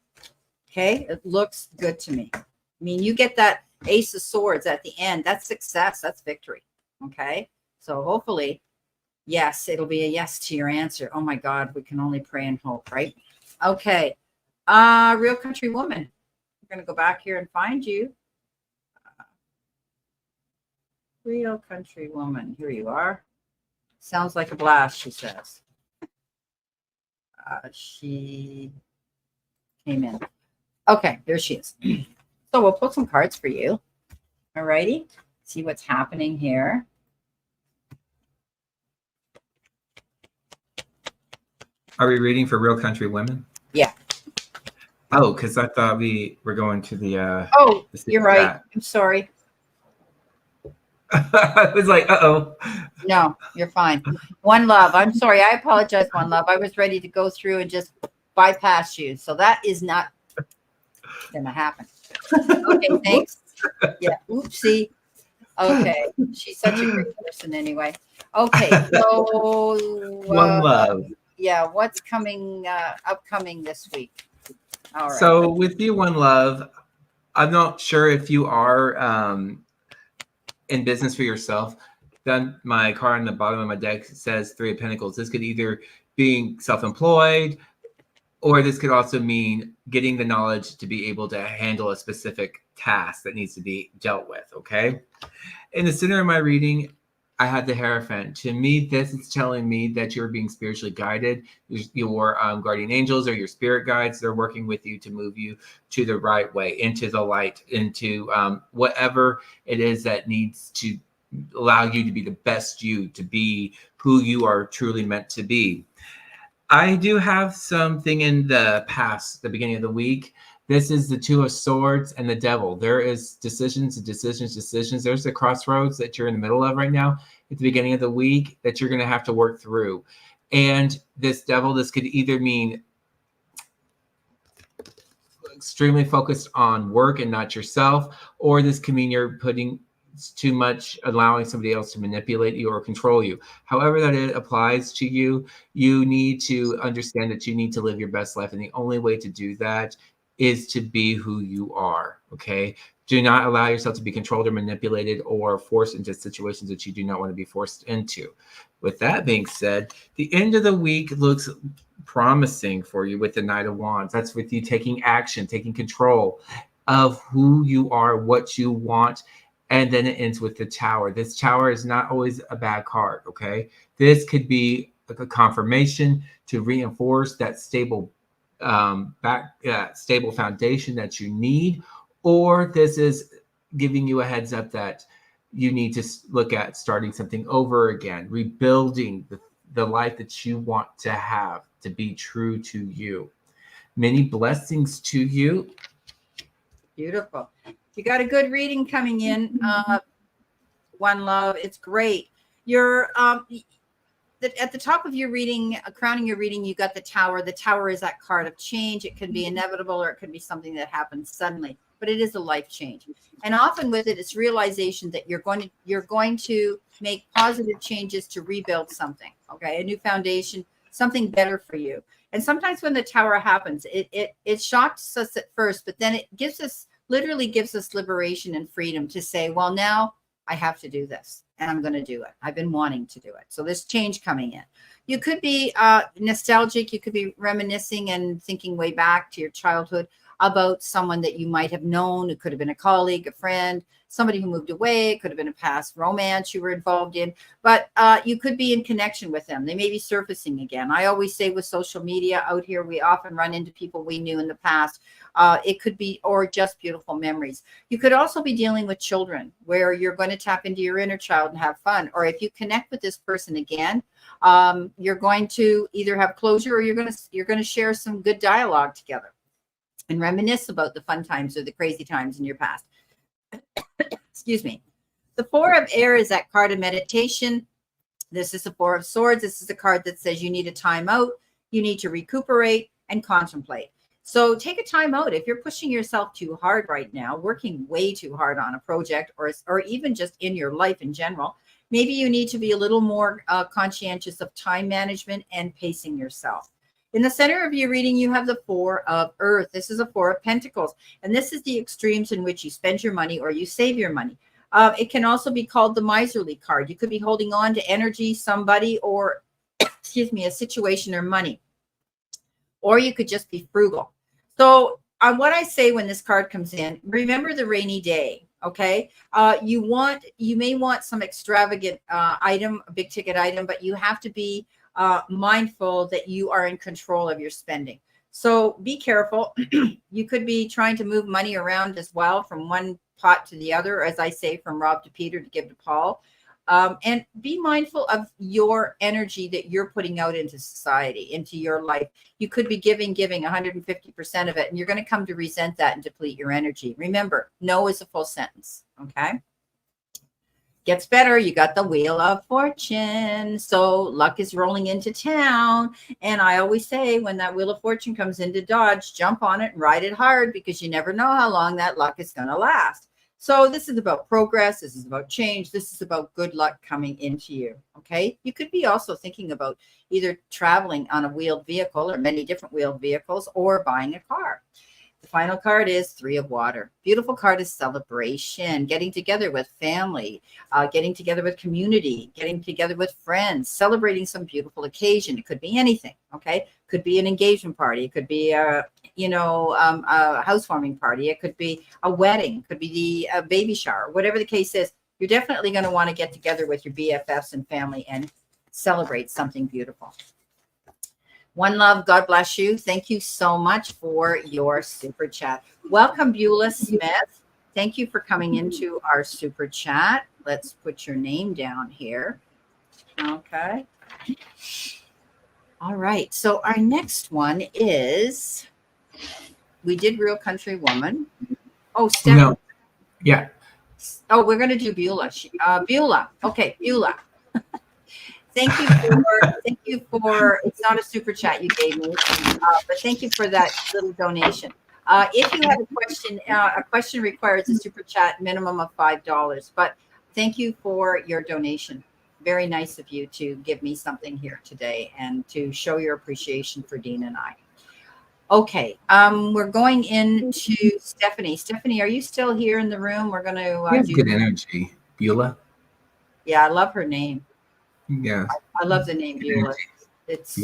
[SPEAKER 1] Okay, it looks good to me. I mean, you get that Ace of Swords at the end. That's success. That's victory. Okay, so hopefully, yes, it'll be a yes to your answer. Oh my God, we can only pray and hope, right? Okay, Real Country Woman. I'm going to go back here and find you. Real Country Woman. Here you are. Sounds like a blast, she says. She came in. Okay, there she is. So we'll pull some cards for you. All righty. See what's happening here.
[SPEAKER 2] Are we reading for Real Country Women?
[SPEAKER 1] Yeah.
[SPEAKER 2] Oh, because I thought we were going to the
[SPEAKER 1] oh, you're right. I'm sorry.
[SPEAKER 2] I was like, uh-oh.
[SPEAKER 1] No, you're fine. One Love. I'm sorry. I apologize, One Love. I was ready to go through and just bypass you. So that is not going to happen. Okay, thanks. Yeah, oopsie. Okay, she's such a great person anyway. Okay, so
[SPEAKER 2] One Love.
[SPEAKER 1] Yeah, what's coming upcoming this week? All right.
[SPEAKER 2] So with you, One Love, I'm not sure if you are in business for yourself. Then my card on the bottom of my deck says 3 of Pentacles. This could either being self-employed, or this could also mean getting the knowledge to be able to handle a specific task that needs to be dealt with, okay? In the center of my reading, I had the Hierophant. To me, this is telling me that you're being spiritually guided. Your guardian angels or your spirit guides, they're working with you to move you to the right way, into the light, into whatever it is that needs to allow you to be the best you, to be who you are truly meant to be. I do have something in the past, the beginning of the week. This is the 2 of Swords and the Devil. There is decisions. There's the crossroads that you're in the middle of right now at the beginning of the week that you're going to have to work through. And this Devil, this could either mean extremely focused on work and not yourself, or this could mean you're putting too much, allowing somebody else to manipulate you or control you. However that it applies to you, you need to understand that you need to live your best life. And the only way to do that is to be who you are, okay? Do not allow yourself to be controlled or manipulated or forced into situations that you do not want to be forced into. With that being said, the end of the week looks promising for you with the Knight of Wands. That's with you taking action, taking control of who you are, what you want. And then it ends with the Tower. This Tower is not always a bad card, okay? This could be a confirmation to reinforce that stable stable foundation that you need, or this is giving you a heads up that you need to look at starting something over again, rebuilding the life that you want to have, to be true to you. Many blessings to you.
[SPEAKER 1] Beautiful. You got a good reading coming in. One Love. It's great. You're at the top of your reading, crowning your reading, you got the Tower. The Tower is that card of change. It can be inevitable, or it can be something that happens suddenly, but it is a life change. And often with it, it's realization that you're going to make positive changes to rebuild something. Okay, a new foundation, something better for you. And sometimes when the Tower happens, it shocks us at first, but then it literally gives us liberation and freedom to say, well, now I have to do this. and I'm going to do it. I've been wanting to do it. So there's change coming in. You could be nostalgic. You could be reminiscing and thinking way back to your childhood about someone that you might have known. It could have been a colleague, a friend, somebody who moved away. It could have been a past romance you were involved in, but you could be in connection with them. They may be surfacing again. I always say with social media out here, we often run into people we knew in the past. It could be, or just beautiful memories. You could also be dealing with children where you're going to tap into your inner child and have fun. Or if you connect with this person again, you're going to either have closure or you're going to share some good dialogue together and reminisce about the fun times or the crazy times in your past. Excuse me. The Four of Air is that card of meditation. This is the Four of Swords. This is a card that says you need a time out. You need to recuperate and contemplate. So take a time out. If you're pushing yourself too hard right now, working way too hard on a project or even just in your life in general, maybe you need to be a little more conscientious of time management and pacing yourself. In the center of your reading, you have the Four of Earth. This is a Four of Pentacles, and this is the extremes in which you spend your money or you save your money. It can also be called the miserly card. You could be holding on to energy, somebody, or, excuse me, a situation or money. Or you could just be frugal. So what I say when this card comes in, remember the rainy day, okay? You may want some extravagant item, a big ticket item, but you have to be mindful that you are in control of your spending. So be careful. You could be trying to move money around as well from one pot to the other, as I say, from Rob to Peter to give to Paul. And be mindful of your energy that you're putting out into society, into your life. You could be giving 150% of it, and you're going to come to resent that and deplete your energy. Remember, no is a full sentence, okay? Gets better. You got the Wheel of Fortune. So luck is rolling into town. And I always say when that Wheel of Fortune comes into Dodge, jump on it and ride it hard because you never know how long that luck is going to last. So this is about progress. This is about change. This is about good luck coming into you. Okay. You could be also thinking about either traveling on a wheeled vehicle or many different wheeled vehicles or buying a car. The final card is Three of Water. Beautiful card is celebration, getting together with family, getting together with community, getting together with friends, celebrating some beautiful occasion. It could be anything, okay? Could be an engagement party. It could be a housewarming party. It could be a wedding. It could be a baby shower. Whatever the case is, you're definitely going to want to get together with your BFFs and family and celebrate something beautiful. One love. God bless you. Thank you so much for your super chat. Welcome, Beulah Smith. Thank you for coming into our super chat. Let's put your name down here. Okay. All right. So our next one is, we did Real Country Woman. Oh, Steph.
[SPEAKER 2] No. Yeah.
[SPEAKER 1] Oh, we're going to do Beulah. Beulah. Okay, Beulah. Thank you for, it's not a super chat you gave me, but thank you for that little donation. If you have a question requires a super chat minimum of $5, but thank you for your donation. Very nice of you to give me something here today and to show your appreciation for Dean and I. Okay, we're going into Stephanie. Stephanie, are you still here in the room? We're going to
[SPEAKER 2] do good energy, Beulah.
[SPEAKER 1] Yeah, I love her name.
[SPEAKER 2] Yeah,
[SPEAKER 1] I love the name Beulah. It's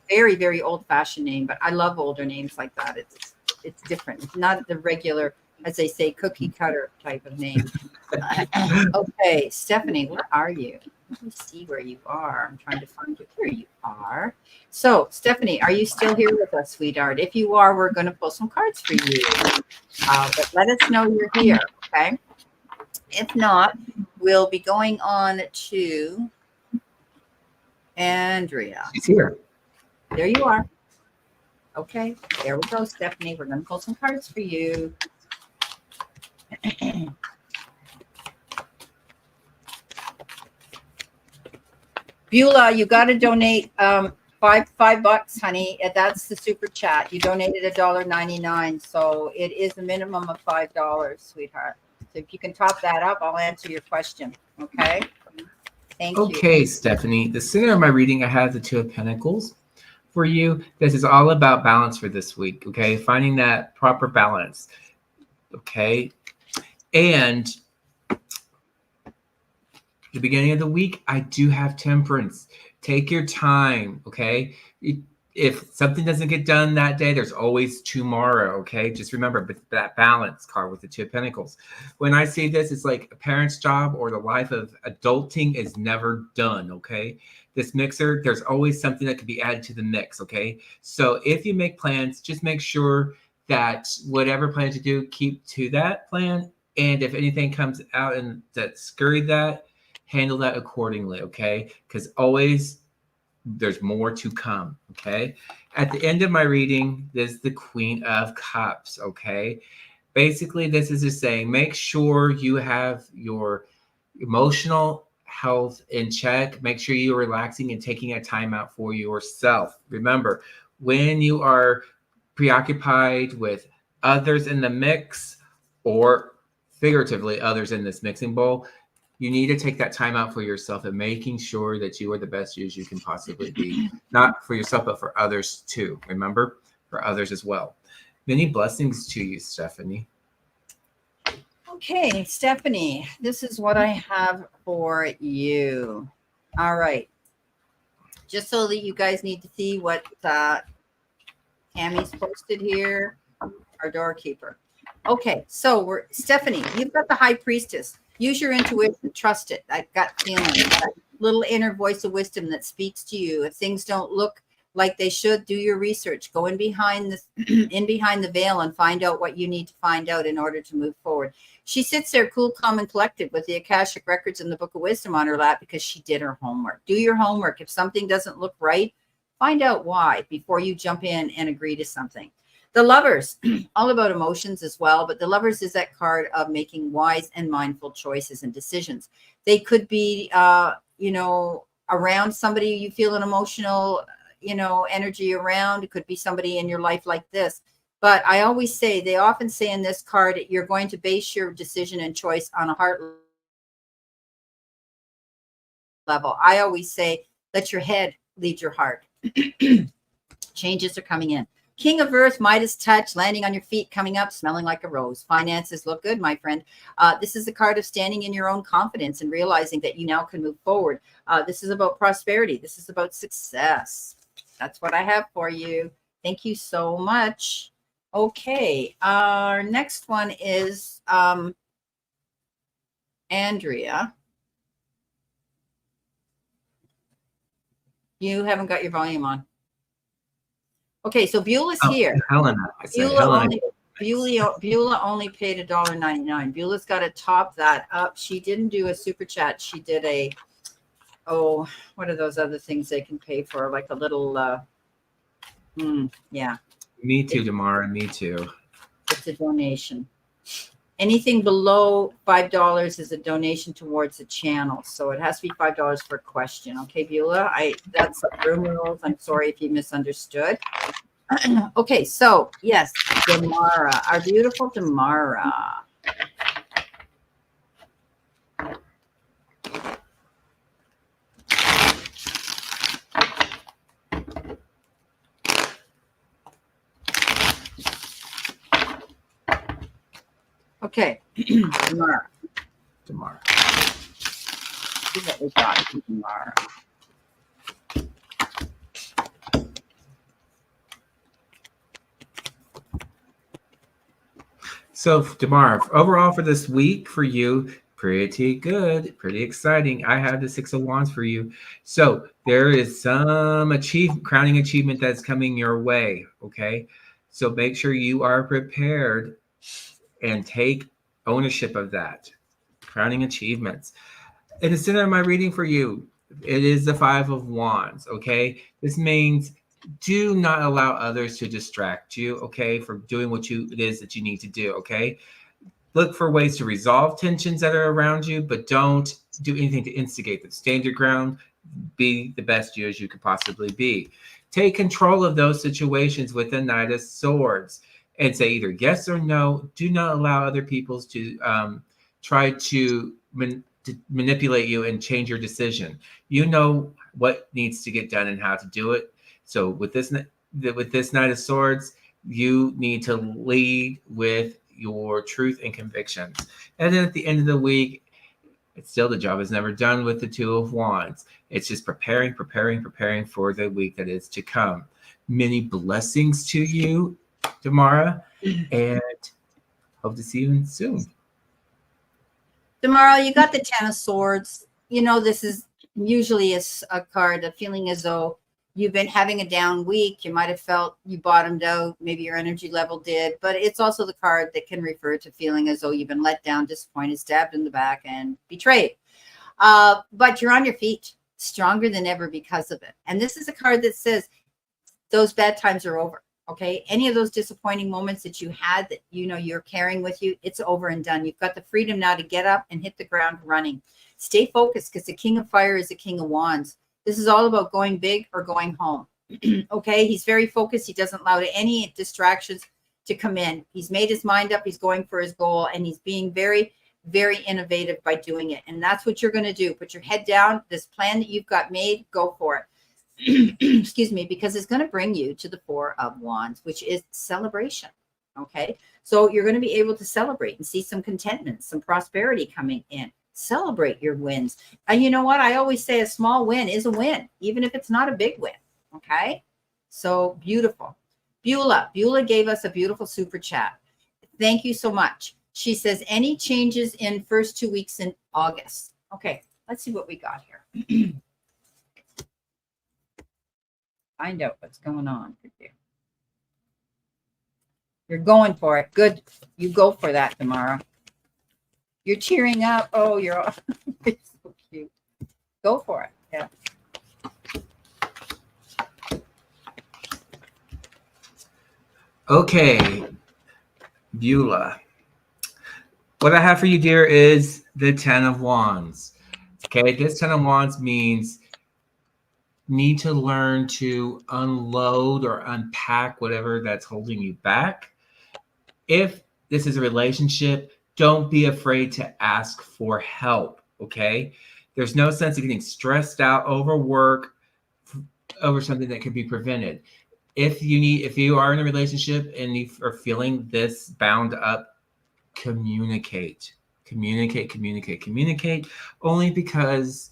[SPEAKER 1] very, very old-fashioned name, but I love older names like that. It's different. It's not the regular, as they say, cookie cutter type of name. Okay, Stephanie, where are you? Let me see where you are. I'm trying to find you. Here you are. So, Stephanie, are you still here with us, sweetheart? If you are, we're going to pull some cards for you. But let us know you're here, okay? If not, we'll be going on to Andrea.
[SPEAKER 2] She's here.
[SPEAKER 1] There you are. Okay, there we go, Stephanie. We're going to pull some cards for you. Beulah, you got to donate $5, honey. That's the super chat. You donated $1.99, so it is a minimum of $5, sweetheart. So if you can top that up, I'll answer your question. Okay. Thank you.
[SPEAKER 2] Okay, Stephanie. The center of my reading, I have the Two of Pentacles for you. This is all about balance for this week. Okay, finding that proper balance. Okay, and The beginning of the week, I do have temperance. Take your time, okay? If something doesn't get done that day, there's always tomorrow, okay? Just remember that balance card with the 2 of Pentacles. When I see this, it's like a parent's job or the life of adulting is never done, okay? This mixer, there's always something that can be added to the mix, okay? So if you make plans, just make sure that whatever plans you do, keep to that plan. And if anything comes out and that scurry that, handle that accordingly, okay? Because always there's more to come, okay? At the end of my reading, this is the Queen of Cups, okay? Basically, this is just saying make sure you have your emotional health in check. Make sure you're relaxing and taking a time out for yourself. Remember, when you are preoccupied with others in the mix or figuratively others in this mixing bowl, you need to take that time out for yourself and making sure that you are the best you can possibly be. Not for yourself, but for others too. Remember, for others as well. Many blessings to you, Stephanie.
[SPEAKER 1] Okay, Stephanie, this is what I have for you. All right. Just so that you guys need to see what Tammy's posted here, our doorkeeper. Okay, so Stephanie, you've got the High Priestess. Use your intuition, trust it. That gut feeling, that little inner voice of wisdom that speaks to you. If things don't look like they should, do your research. Go in behind the veil and find out what you need to find out in order to move forward. She sits there cool, calm, and collected with the Akashic Records and the Book of Wisdom on her lap because she did her homework. Do your homework. If something doesn't look right, find out why before you jump in and agree to something. The Lovers, all about emotions as well, but the Lovers is that card of making wise and mindful choices and decisions. They could be, around somebody you feel an emotional, energy around. It could be somebody in your life like this. But I always say, they often say in this card, you're going to base your decision and choice on a heart level. I always say, let your head lead your heart. Changes are coming in. King of Earth, Midas touch, landing on your feet, coming up, smelling like a rose. Finances look good, my friend. This is the card of standing in your own confidence and realizing that you now can move forward. This is about prosperity. This is about success. That's what I have for you. Thank you so much. Okay, our next one is Andrea. You haven't got your volume on. Okay, so Beulah's here.
[SPEAKER 2] Helena.
[SPEAKER 1] Beulah only paid $1.99. Beulah's got to top that up. She didn't do a super chat. She did what are those other things they can pay for? Like a little, yeah.
[SPEAKER 2] Me too, Tamara. Me too.
[SPEAKER 1] It's a donation. Anything below $5 is a donation towards the channel. So it has to be $5 for a question. Okay, Beulah, that's room rules. I'm sorry if you misunderstood. Okay, so yes, Damara, our beautiful Damara. Okay, Damara. See what we got, Damara.
[SPEAKER 2] So, Damara, overall for this week for you, pretty good, pretty exciting. I have the 6 of Wands for you. So there is some crowning achievement that's coming your way, okay? So make sure you are prepared and take ownership of that. Crowning achievements. In the center of my reading for you, it is the 5 of Wands, okay? This means do not allow others to distract you, okay, from doing what it is that you need to do, okay? Look for ways to resolve tensions that are around you, but don't do anything to instigate them. Stand your ground. Be the best you as you could possibly be. Take control of those situations with the Knight of Swords and say either yes or no. Do not allow other people to try to manipulate you and change your decision. You know what needs to get done and how to do it. So with this Knight of Swords, you need to lead with your truth and convictions. And then at the end of the week, It's still, the job is never done with the Two of Wands. It's just preparing for the week that is to come. Many blessings to you, Tamara, and hope to see you soon.
[SPEAKER 1] Tomorrow, you got the Ten of Swords. You know, this is usually a card of feeling as though you've been having a down week. You might have felt you bottomed out. Maybe your energy level did. But it's also the card that can refer to feeling as though you've been let down, disappointed, stabbed in the back, and betrayed. But you're on your feet, stronger than ever because of it. And this is a card that says those bad times are over. Okay. Any of those disappointing moments that you had that, you know, you're carrying with you, it's over and done. You've got the freedom now to get up and hit the ground running. Stay focused, because the King of Fire is the King of Wands. This is all about going big or going home. Okay. He's very focused. He doesn't allow any distractions to come in. He's made his mind up. He's going for his goal, and he's being very, very innovative by doing it. And that's what you're going to do. Put your head down. This plan that you've got made, go for it. Excuse me, because it's going to bring you to the Four of Wands, which is celebration. Okay. So you're going to be able to celebrate and see some contentment, some prosperity coming in. Celebrate your wins. And you know what? I always say a small win is a win, even if it's not a big win. Okay. So beautiful. Beulah gave us a beautiful super chat. Thank you so much. She says, any changes in first 2 weeks in August? Okay. Let's see what we got here. Find out what's going on with you. You're going for it. Good. You go for that tomorrow. You're cheering up. Oh, you're all it's so cute. Go for it. Yeah.
[SPEAKER 2] Okay, Beulah. What I have for you, dear, is the Ten of Wands. Okay, this Ten of Wands means need to learn to unload or unpack whatever that's holding you back. If this is a relationship, don't be afraid to ask for help, okay? There's no sense of getting stressed out over work, over something that could be prevented. If you are in a relationship and you are feeling this bound up, communicate, only because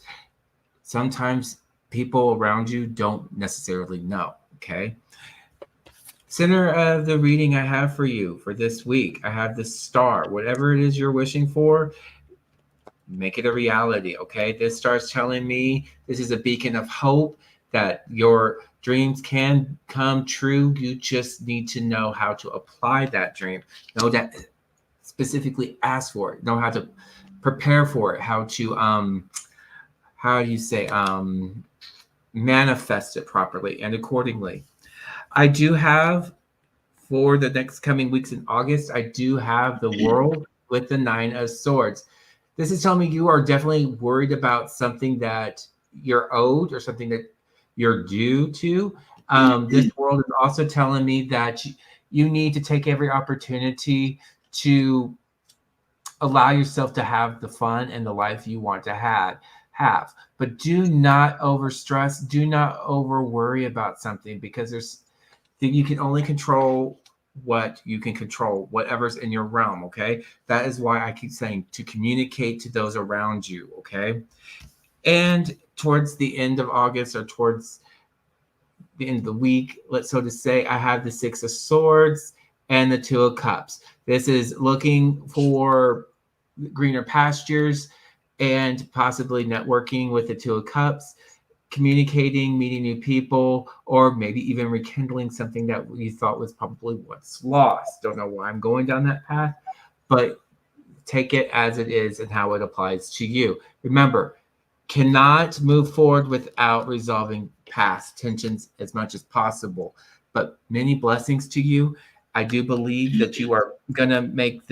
[SPEAKER 2] sometimes people around you don't necessarily know, okay? Center of the reading I have for you for this week, I have the Star. Whatever it is you're wishing for, make it a reality, okay? This star is telling me this is a beacon of hope, that your dreams can come true. You just need to know how to apply that dream. Know that, specifically ask for it. Know how to prepare for it. How to manifest it properly and accordingly. I do have, for the next coming weeks in August, I do have the World with the Nine of Swords. This is telling me you are definitely worried about something that you're owed or something that you're due to. This World is also telling me that you need to take every opportunity to allow yourself to have the fun and the life you want to have. But do not overstress. Do not over worry about something, because you can only control what you can control, whatever's in your realm, okay? That is why I keep saying to communicate to those around you, okay? And towards the end of August, or towards the end of the week, so to say, I have the Six of Swords and the Two of Cups. This is looking for greener pastures and possibly networking with the Two of Cups, communicating, meeting new people, or maybe even rekindling something that you thought was probably once lost. Don't know why I'm going down that path, but take it as it is and how it applies to you. Remember, cannot move forward without resolving past tensions as much as possible. But many blessings to you. I do believe that you are going to make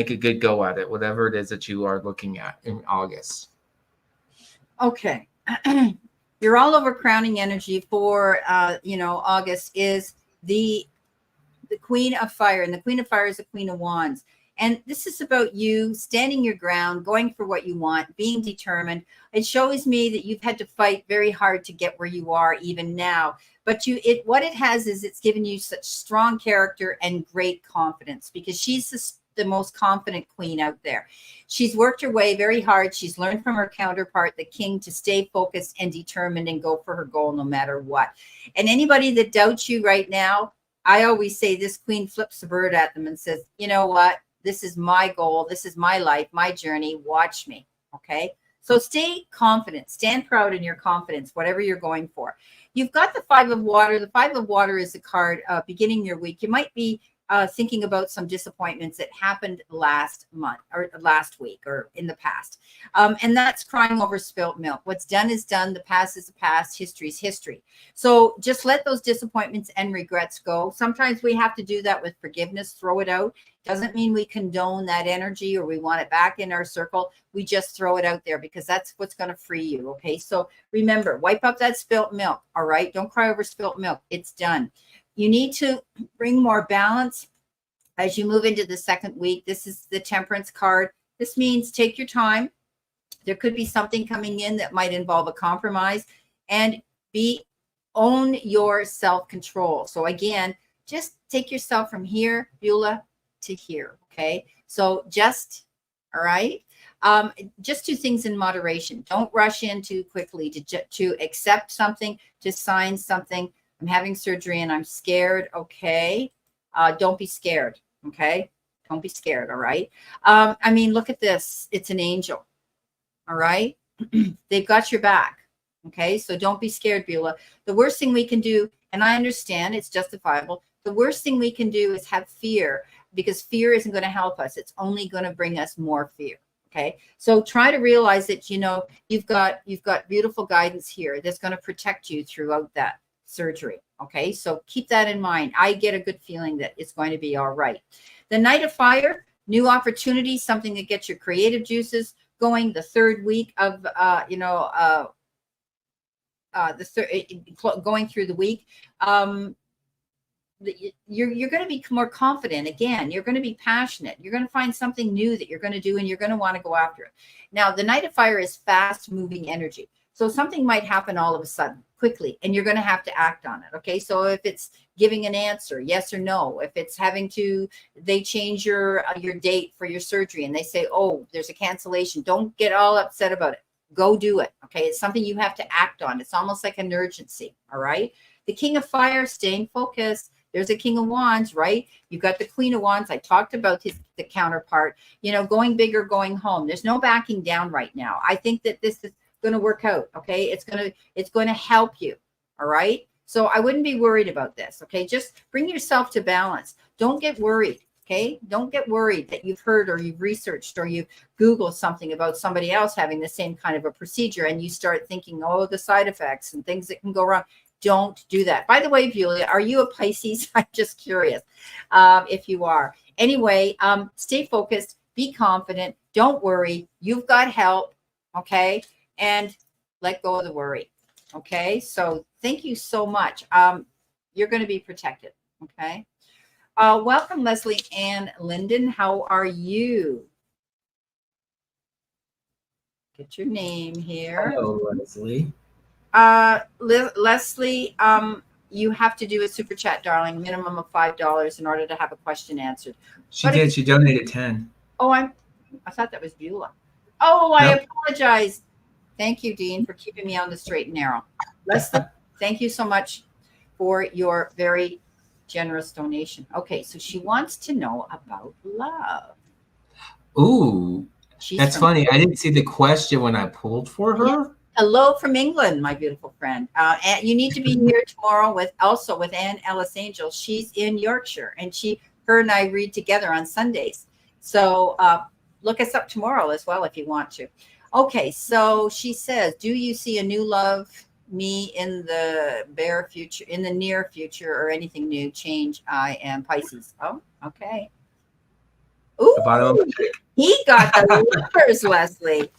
[SPEAKER 2] a good go at it, whatever it is that you are looking at in August.
[SPEAKER 1] Okay. You're all over crowning energy for August is the Queen of Fire, and the Queen of Fire is the Queen of Wands. And this is about you standing your ground, going for what you want, being determined. It shows me that you've had to fight very hard to get where you are even now. But what it has is it's given you such strong character and great confidence, because she's the most confident queen out there. She's worked her way very hard. She's learned from her counterpart, the king, to stay focused and determined and go for her goal no matter what. And anybody that doubts you right now, I always say this queen flips the bird at them and says, you know what? This is my goal. This is my life, my journey. Watch me. Okay. So stay confident, stand proud in your confidence, whatever you're going for. You've got the Five of Water. The Five of Water is a card beginning your week. You might be thinking about some disappointments that happened last month or last week or in the past. And that's crying over spilt milk. What's done is done. The past is the past. History is history. So just let those disappointments and regrets go. Sometimes we have to do that with forgiveness, throw it out. Doesn't mean we condone that energy or we want it back in our circle. We just throw it out there because that's what's going to free you. Okay. So remember, wipe up that spilt milk. All right. Don't cry over spilt milk. It's done. You need to bring more balance as you move into the second week. This is the Temperance card. This means take your time. There could be something coming in that might involve a compromise, and own your self-control. So again, just take yourself from here, Beulah, to here. Okay. So all right. Just do things in moderation. Don't rush in too quickly to accept something, to sign something. I'm having surgery and I'm scared. Okay. Don't be scared. Okay. Don't be scared. All right. I mean, look at this. It's an angel. All right. They've got your back. Okay. So don't be scared, Beulah. The worst thing we can do, and I understand it's justifiable. The worst thing we can do is have fear, because fear isn't going to help us. It's only going to bring us more fear. Okay. So try to realize that, you've got beautiful guidance here that's going to protect you throughout that surgery. Okay. So keep that in mind. I get a good feeling that it's going to be all right. The Knight of Fire, new opportunities, something that gets your creative juices going. The third week of, going through the week. You're going to be more confident. Again, you're going to be passionate. You're going to find something new that you're going to do, and you're going to want to go after it. Now, the Knight of Fire is fast moving energy. So something might happen all of a sudden quickly, and you're going to have to act on it. Okay. So if it's giving an answer, yes or no, if it's they change your date for your surgery and they say, oh, there's a cancellation, don't get all upset about it. Go do it. Okay. It's something you have to act on. It's almost like an urgency. All right. The King of Fire, staying focused. There's a King of Wands, right? You've got the Queen of Wands. I talked about the counterpart, going big or going home. There's no backing down right now. I think that this is going to work out. Okay. It's going to help you. All right. So I wouldn't be worried about this. Okay. Just bring yourself to balance. Don't get worried. Okay. Don't get worried that you've heard or you've researched or you've Googled something about somebody else having the same kind of a procedure, and you start thinking, oh, the side effects and things that can go wrong. Don't do that. By the way, Julia, are you a Pisces? I'm just curious if you are. Anyway, stay focused, be confident. Don't worry. You've got help. Okay. And let go of the worry. Okay. So thank you so much. You're going to be protected. Okay. Welcome, Leslie Ann Linden. How are you? Get your name here.
[SPEAKER 2] Hello, Leslie.
[SPEAKER 1] Leslie, you have to do a super chat, darling, minimum of $5 in order to have a question answered.
[SPEAKER 2] She did. She donated 10.
[SPEAKER 1] Oh, I thought that was Beulah. Oh, I apologize. Thank you, Dean, for keeping me on the straight and narrow. Leslie, thank you so much for your very generous donation. Okay, so she wants to know about love.
[SPEAKER 2] Ooh, that's funny. I didn't see the question when I pulled for her.
[SPEAKER 1] Yeah. Hello from England, my beautiful friend. And you need to be here tomorrow with Anne Ellis Angel. She's in Yorkshire, and her and I read together on Sundays. So look us up tomorrow as well if you want to. Okay, so she says, do you see a new love me in the near future, or anything new change? I am Pisces. Oh, okay. Ooh, he got the letters, Leslie.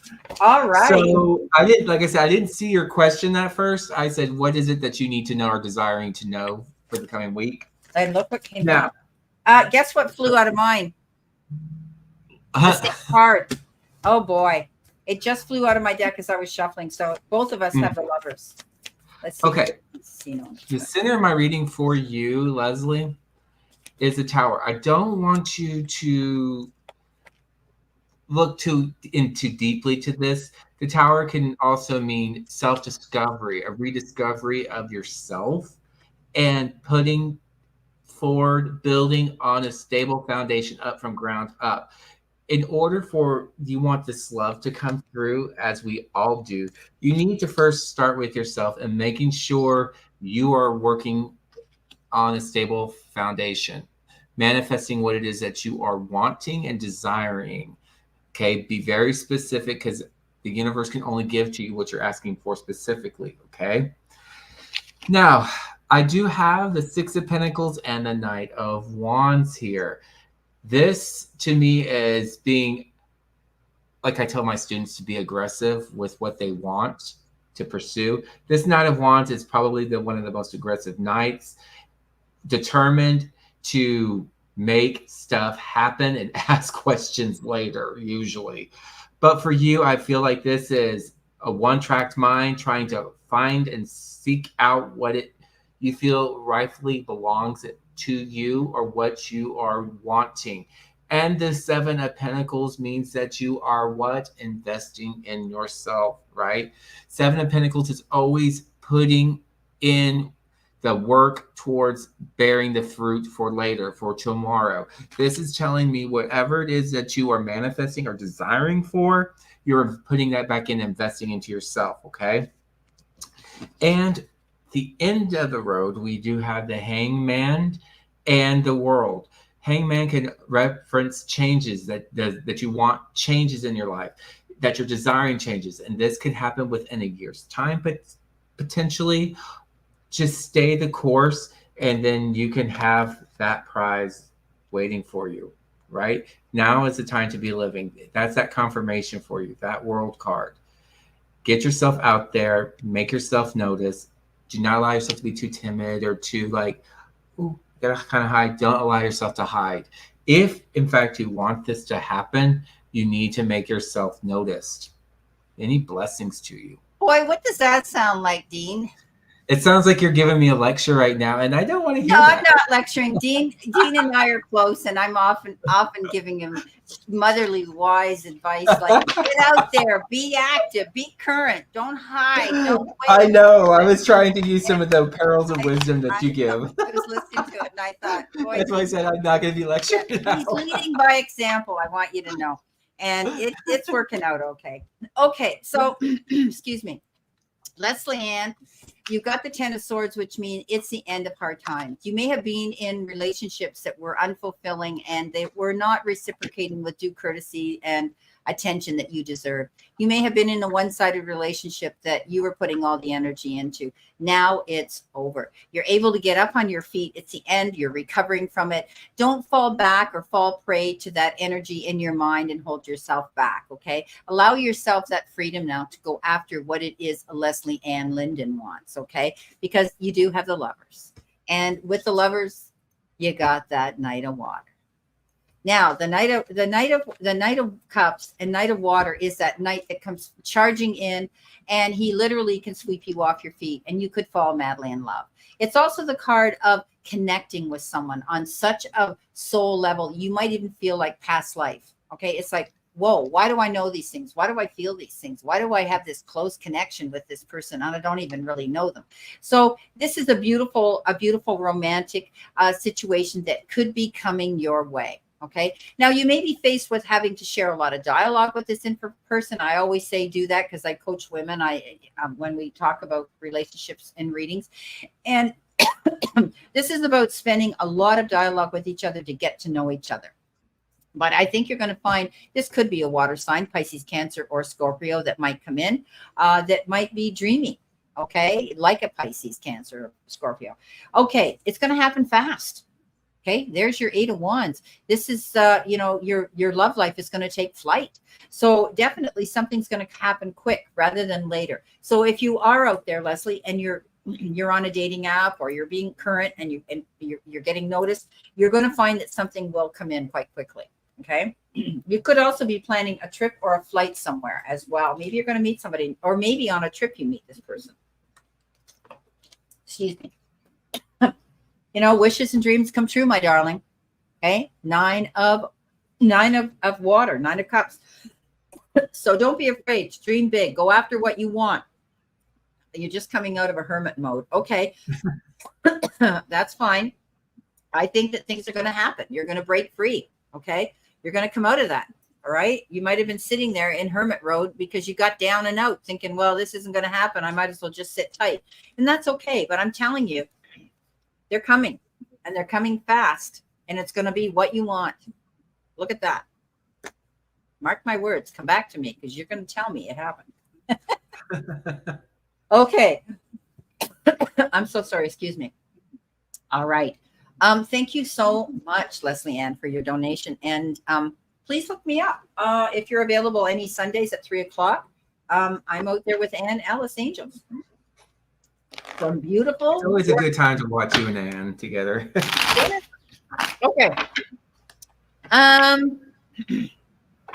[SPEAKER 1] All right.
[SPEAKER 2] So I didn't see your question at first. I said, what is it that you need to know or desiring to know for the coming week?
[SPEAKER 1] And look what came out. Guess what flew out of mine? The same card. Oh boy. It just flew out of my deck as I was shuffling. So both of us have the lovers. Let's see.
[SPEAKER 2] Okay. The center of my reading for you, Leslie, is the Tower. I don't want you to look too deeply to this. The Tower can also mean self-discovery, a rediscovery of yourself, and putting forward, building on a stable foundation up from ground up. In order for you want this love to come through, as we all do, you need to first start with yourself and making sure you are working on a stable foundation, manifesting what it is that you are wanting and desiring. Okay, be very specific, because the universe can only give to you what you're asking for specifically. Okay, now I do have the Six of Pentacles and the Knight of Wands here. This to me is being, like I tell my students, to be aggressive with what they want to pursue. This Knight of Wands is probably one of the most aggressive knights, determined to make stuff happen and ask questions later, usually. But for you, I feel like this is a one-tracked mind trying to find and seek out what you feel rightfully belongs to you, or what you are wanting. And the Seven of Pentacles means that you are what? Investing in yourself, right? Seven of Pentacles is always putting in the work towards bearing the fruit for later, for tomorrow. This is telling me whatever it is that you are manifesting or desiring for, you're putting that back in, investing into yourself, okay? And the end of the road, we do have the Hangman and the World. Hangman can reference changes that you want, changes in your life, that you're desiring changes. And this could happen within a year's time, but potentially. Just stay the course, and then you can have that prize waiting for you, right? Now is the time to be living. That's that confirmation for you, that World card. Get yourself out there, make yourself notice. Do not allow yourself to be too timid or too ooh, gotta kind of hide. Don't allow yourself to hide. If, in fact, you want this to happen, you need to make yourself noticed. Any blessings to you.
[SPEAKER 1] Boy, what does that sound like, Dean?
[SPEAKER 2] It sounds like you're giving me a lecture right now, and I don't want to hear
[SPEAKER 1] that.
[SPEAKER 2] No,
[SPEAKER 1] I'm not lecturing. Dean and I are close, and I'm often giving him motherly wise advice, like get out there, be active, be current, don't hide, don't wait.
[SPEAKER 2] I know. I was trying to use some of the pearls of wisdom that you give.
[SPEAKER 1] I was listening to it, and I thought, boy,
[SPEAKER 2] that's why I said I'm not going to be lecturing.
[SPEAKER 1] He's leading by example. I want you to know, and it's working out okay. Okay, so excuse me. Leslie Ann, you got the Ten of Swords, which means it's the end of hard times. You may have been in relationships that were unfulfilling and they were not reciprocating with due courtesy and attention that you deserve. You may have been in a one-sided relationship that you were putting all the energy into. Now it's over. You're able to get up on your feet. It's the end. You're recovering from it. Don't fall back or fall prey to that energy in your mind and hold yourself back, okay? Allow yourself that freedom now to go after what it is Leslie Ann Linden wants, okay? Because you do have the Lovers. And with the Lovers, you got that Knight of Water. Now, the Knight of Cups and Knight of Water is that knight that comes charging in, and he literally can sweep you off your feet, and you could fall madly in love. It's also the card of connecting with someone on such a soul level. You might even feel like past life. Okay, it's like, whoa, why do I know these things? Why do I feel these things? Why do I have this close connection with this person? And I don't even really know them. So this is a beautiful romantic situation that could be coming your way. Okay. Now you may be faced with having to share a lot of dialogue with this person. I always say do that because I coach women. When we talk about relationships and readings, and this is about spending a lot of dialogue with each other to get to know each other. But I think you're going to find this could be a water sign, Pisces, Cancer, or Scorpio that might come in, that might be dreamy. Okay. Like a Pisces, Cancer, or Scorpio. Okay. It's going to happen fast. Okay, there's your Eight of Wands. This is, your love life is going to take flight. So definitely something's going to happen quick rather than later. So if you are out there, Leslie, and you're on a dating app or you're being current and you're getting noticed, you're going to find that something will come in quite quickly. Okay, you could also be planning a trip or a flight somewhere as well. Maybe you're going to meet somebody, or maybe on a trip you meet this person. Excuse me. You know, wishes and dreams come true, my darling. Okay. Nine of water, 9 of cups. So don't be afraid to dream big. Go after what you want. You're just coming out of a hermit mode. Okay. That's fine. I think that things are going to happen. You're going to break free. Okay. You're going to come out of that. All right. You might have been sitting there in hermit road because you got down and out thinking, well, this isn't going to happen. I might as well just sit tight. And that's okay. But I'm telling you, they're coming and they're coming fast. And it's going to be what you want. Look at that. Mark my words. Come back to me because you're going to tell me it happened. Okay. I'm so sorry. Excuse me. All right. Thank you so much, Leslie Ann, for your donation. And please look me up if you're available any Sundays at 3:00. I'm out there with Ann Ellis Angels. From beautiful.
[SPEAKER 2] It's always a good time to watch you and Ann together.
[SPEAKER 1] Okay.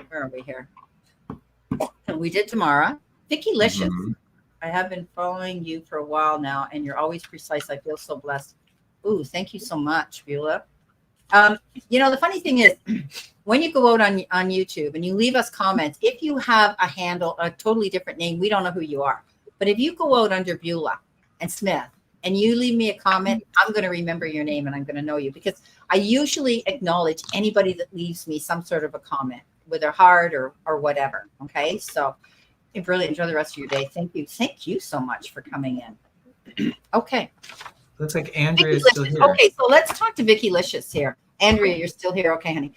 [SPEAKER 1] Where are we here? We did Tamara. Vicky Licious. Mm-hmm. I have been following you for a while now, and you're always precise. I feel so blessed. Ooh, thank you so much, Beulah. You know, the funny thing is, when you go out on YouTube and you leave us comments, if you have a handle, a totally different name, we don't know who you are. But if you go out under Beulah and Smith and you leave me a comment, I'm going to remember your name and I'm going to know you because I usually acknowledge anybody that leaves me some sort of a comment, whether hard or whatever. Okay, so really enjoy the rest of your day. Thank you. Thank you so much for coming in. Okay.
[SPEAKER 2] Looks like Andrea is still here.
[SPEAKER 1] Okay, so let's talk to Vicky Licious here. Andrea, you're still here. Okay, honey.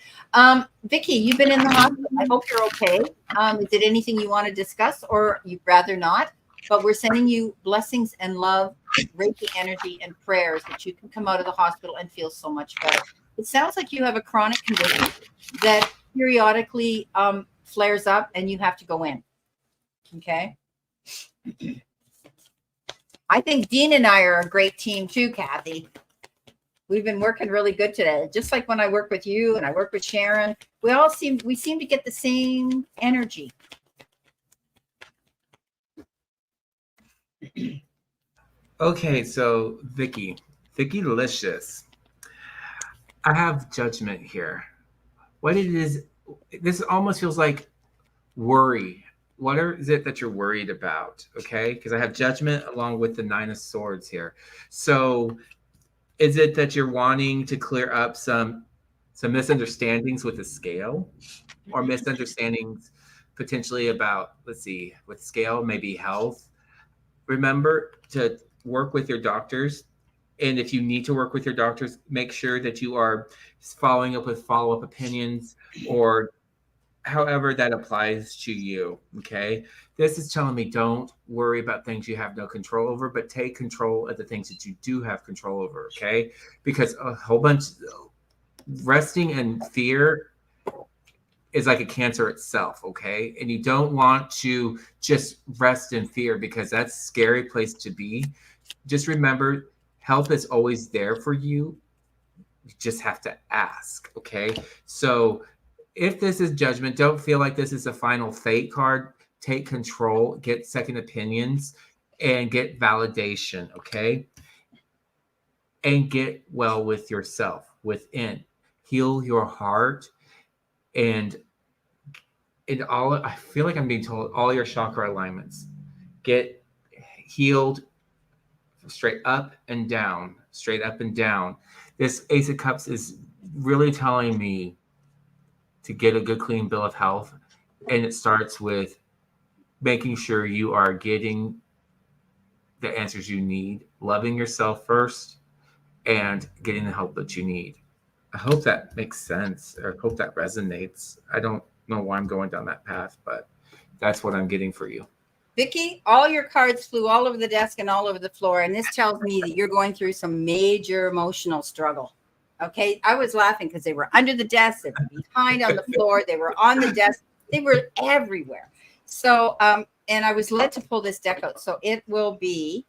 [SPEAKER 1] Vicky, you've been in the hospital. I hope you're okay. Is it anything you want to discuss or you'd rather not? But we're sending you blessings and love, Reiki energy and prayers that you can come out of the hospital and feel so much better. It sounds like you have a chronic condition that periodically flares up and you have to go in. Okay. I think Dean and I are a great team too, Kathy. We've been working really good today. Just like when I work with you and I work with Sharon, we seem to get the same energy.
[SPEAKER 2] Okay, so Vicky Licious. I have judgment here. What it is, this almost feels like worry. What is it that you're worried about? Okay, because I have judgment along with the 9 of Swords here. So is it that you're wanting to clear up some misunderstandings with the scale or misunderstandings potentially about, let's see, with scale, maybe health? Remember to work with your doctors. And if you need to work with your doctors, make sure that you are following up with follow-up opinions or however that applies to you. Okay. This is telling me don't worry about things you have no control over, but take control of the things that you do have control over. Okay. Because a whole bunch resting in fear is like a cancer itself. Okay. And you don't want to just rest in fear because that's a scary place to be. Just remember, help is always there for you. You just have to ask. Okay. So if this is judgment, don't feel like this is a final fate card. Take control, get second opinions, and get validation, okay? And get well with yourself within. Heal your heart and I feel like I'm being told all your chakra alignments. Get healed straight up and down, straight up and down. This Ace of Cups is really telling me to get a good, clean bill of health. And it starts with making sure you are getting the answers you need, loving yourself first, and getting the help that you need. I hope that makes sense, or I hope that resonates. I don't know why I'm going down that path, but that's what I'm getting for you.
[SPEAKER 1] Vicky, all your cards flew all over the desk and all over the floor. And this tells me that you're going through some major emotional struggle. Okay, I was laughing because they were under the desk, they were behind on the floor, they were on the desk, they were everywhere. So, and I was led to pull this deck out. So it will be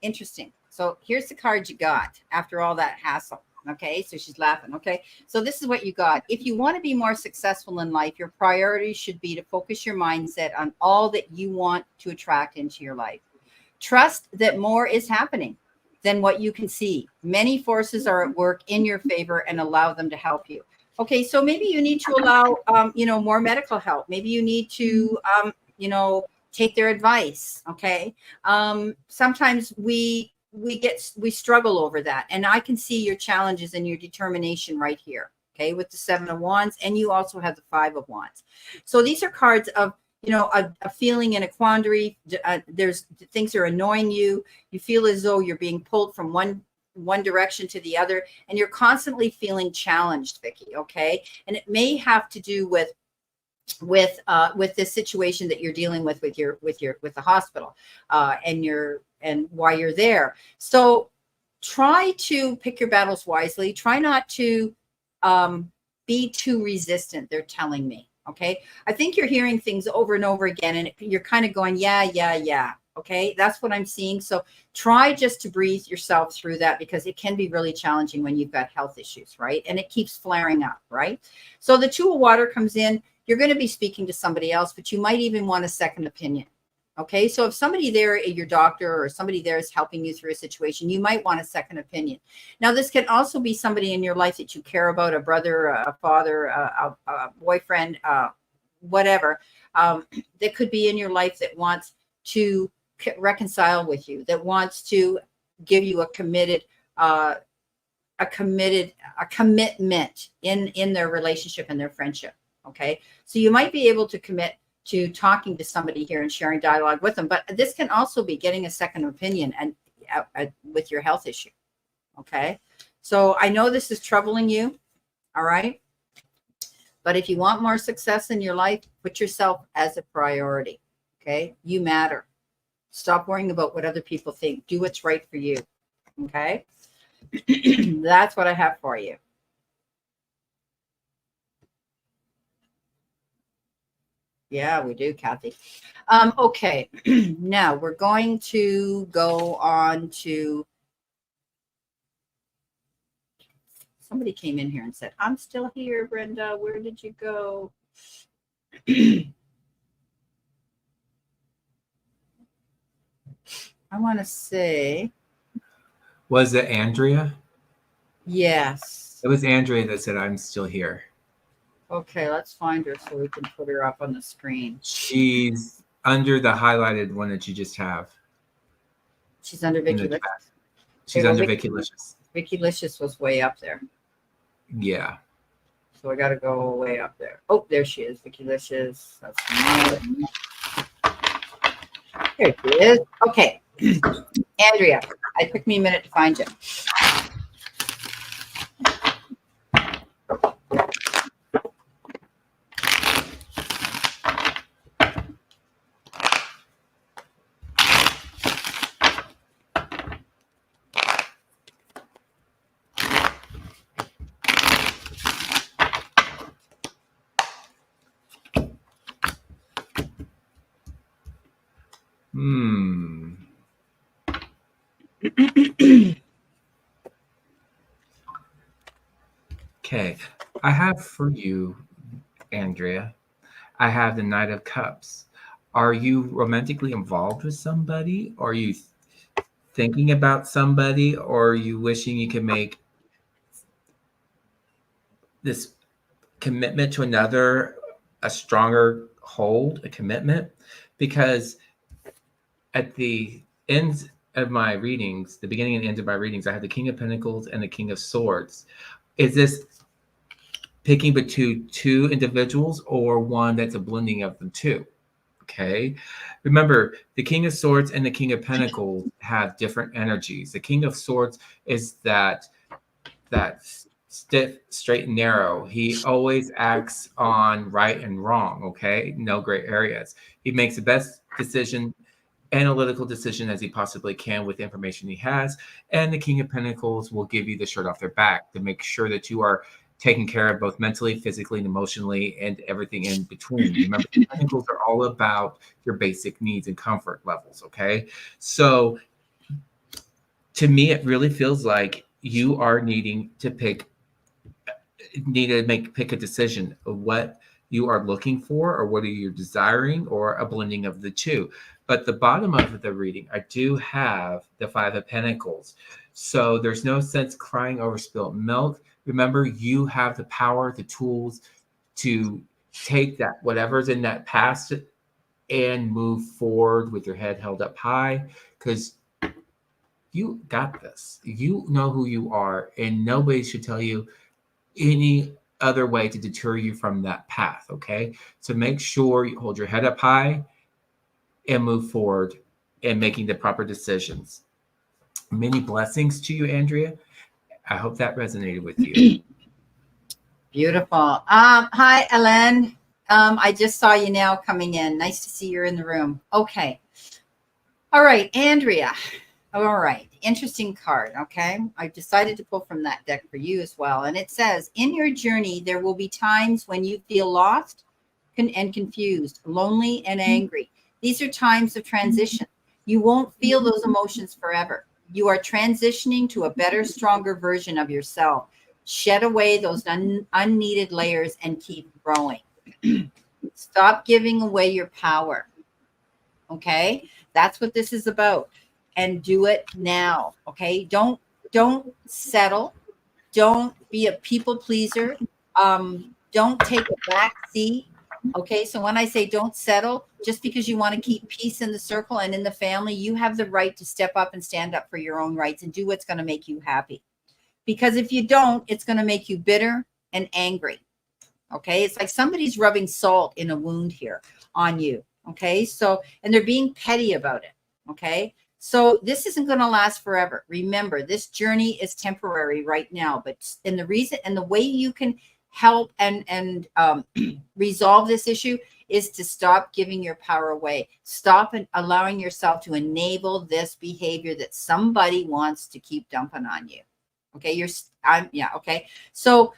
[SPEAKER 1] interesting. So here's the card you got after all that hassle. Okay, so she's laughing. Okay, so this is what you got. If you want to be more successful in life, your priority should be to focus your mindset on all that you want to attract into your life. Trust that more is happening than what you can see. Many forces are at work in your favor, and allow them to help you. Okay, so maybe you need to allow, more medical help. Maybe you need to, take their advice. Okay, sometimes we struggle over that, and I can see your challenges and your determination right here. Okay, with the 7 of Wands, and you also have the 5 of Wands. So these are cards of, a feeling in a quandary. There's things are annoying you. You feel as though you're being pulled from one direction to the other, and you're constantly feeling challenged, Vicky. Okay, and it may have to do with this situation that you're dealing with the hospital, and why you're there. So try to pick your battles wisely. Try not to be too resistant. They're telling me. Okay, I think you're hearing things over and over again, and you're kind of going, yeah. Okay, that's what I'm seeing. So try just to breathe yourself through that, because it can be really challenging when you've got health issues, right? And it keeps flaring up, right? So the 2 of Water comes in. You're going to be speaking to somebody else, but you might even want a second opinion. Okay, so if somebody there, your doctor or somebody there, is helping you through a situation, you might want a second opinion. Now, this can also be somebody in your life that you care about, a brother, a father, a boyfriend, whatever, that could be in your life that wants to reconcile with you, that wants to give you a commitment in their relationship and their friendship. Okay, so you might be able to commit to talking to somebody here and sharing dialogue with them, but this can also be getting a second opinion and with your health issue. Okay, so I know this is troubling you. All right, but if you want more success in your life, put yourself as a priority. Okay, you matter. Stop worrying about what other people think. Do what's right for you. Okay, that's what I have for you. Yeah, we do, Kathy. Okay, now we're going to go on to, somebody came in here and said, I'm still here, Brenda. Where did you go? I want to say.
[SPEAKER 2] Was it Andrea?
[SPEAKER 1] Yes.
[SPEAKER 2] It was Andrea that said, I'm still here.
[SPEAKER 1] Okay, let's find her so we can put her up on the screen.
[SPEAKER 2] She's under the highlighted one that you just have.
[SPEAKER 1] She's under Vicky Licious.
[SPEAKER 2] She's under Vicky Licious.
[SPEAKER 1] Vicky Licious was way up there.
[SPEAKER 2] Yeah.
[SPEAKER 1] So I got to go way up there. Oh, there she is, Vicky Licious. That's me. There she is. Okay. Andrea, it took me a minute to find you.
[SPEAKER 2] Okay, I have for you, Andrea, I have the Knight of Cups. Are you romantically involved with somebody? Are you thinking about somebody? Or are you wishing you could make this commitment to another a stronger hold, a commitment? Because at the end of my readings, the beginning and end of my readings, I have the King of Pentacles and the King of Swords. Is this picking between two individuals or one that's a blending of the two? Okay. Remember, the King of Swords and the King of Pentacles have different energies. The King of Swords is that stiff, straight, and narrow. He always acts on right and wrong. Okay. No gray areas. He makes the best decision, analytical decision as he possibly can with the information he has. And the King of Pentacles will give you the shirt off their back to make sure that you are taken care of both mentally, physically, and emotionally, and everything in between. Remember, the Pentacles are all about your basic needs and comfort levels. Okay. So to me, it really feels like you are needing to pick a decision of what you are looking for, or what are you desiring, or a blending of the two. But the bottom of the reading, I do have the Five of Pentacles. So there's no sense crying over spilt milk. Remember, you have the power, the tools to take that, whatever's in that past, and move forward with your head held up high, because you got this. You know who you are, and nobody should tell you any other way to deter you from that path. Okay. So make sure you hold your head up high and move forward and making the proper decisions. Many blessings to you, Andrea. I hope that resonated with you.
[SPEAKER 1] Beautiful. Hi, Ellen. I just saw you now coming in. Nice to see you're in the room. Okay. All right, Andrea. All right. Interesting card. Okay. I decided to pull from that deck for you as well. And it says, in your journey, there will be times when you feel lost and confused, lonely and angry. These are times of transition. You won't feel those emotions forever. You are transitioning to a better, stronger version of yourself. Shed away those unneeded layers and keep growing. Stop giving away your power. Okay? That's what this is about. And do it now. Okay? Don't settle. Don't be a people pleaser. Don't take a back seat. Okay, so when I say don't settle, just because you want to keep peace in the circle and in the family, you have the right to step up and stand up for your own rights and do what's going to make you happy. Because if you don't, it's going to make you bitter and angry. Okay, it's like somebody's rubbing salt in a wound here on you. Okay, so, and they're being petty about it. Okay, so this isn't going to last forever. Remember, this journey is temporary right now, but and the reason and the way you can help and resolve this issue is to stop giving your power away. Stop and allowing yourself to enable this behavior that somebody wants to keep dumping on you. Okay, okay. So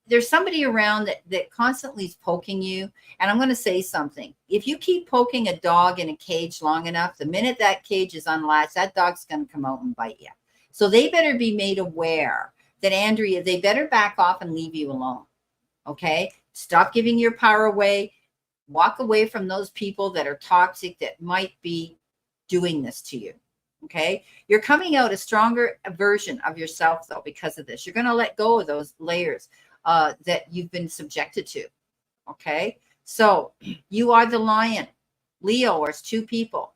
[SPEAKER 1] there's somebody around that constantly is poking you. And I'm going to say something. If you keep poking a dog in a cage long enough, the minute that cage is unlatched, that dog's going to come out and bite you. So they better be made aware that, Andrea, they better back off and leave you alone. Okay? Stop giving your power away. Walk away from those people that are toxic, that might be doing this to you. Okay? You're coming out a stronger version of yourself, though, because of this. You're going to let go of those layers that you've been subjected to. Okay? So you are the lion. Leo, or it's two people.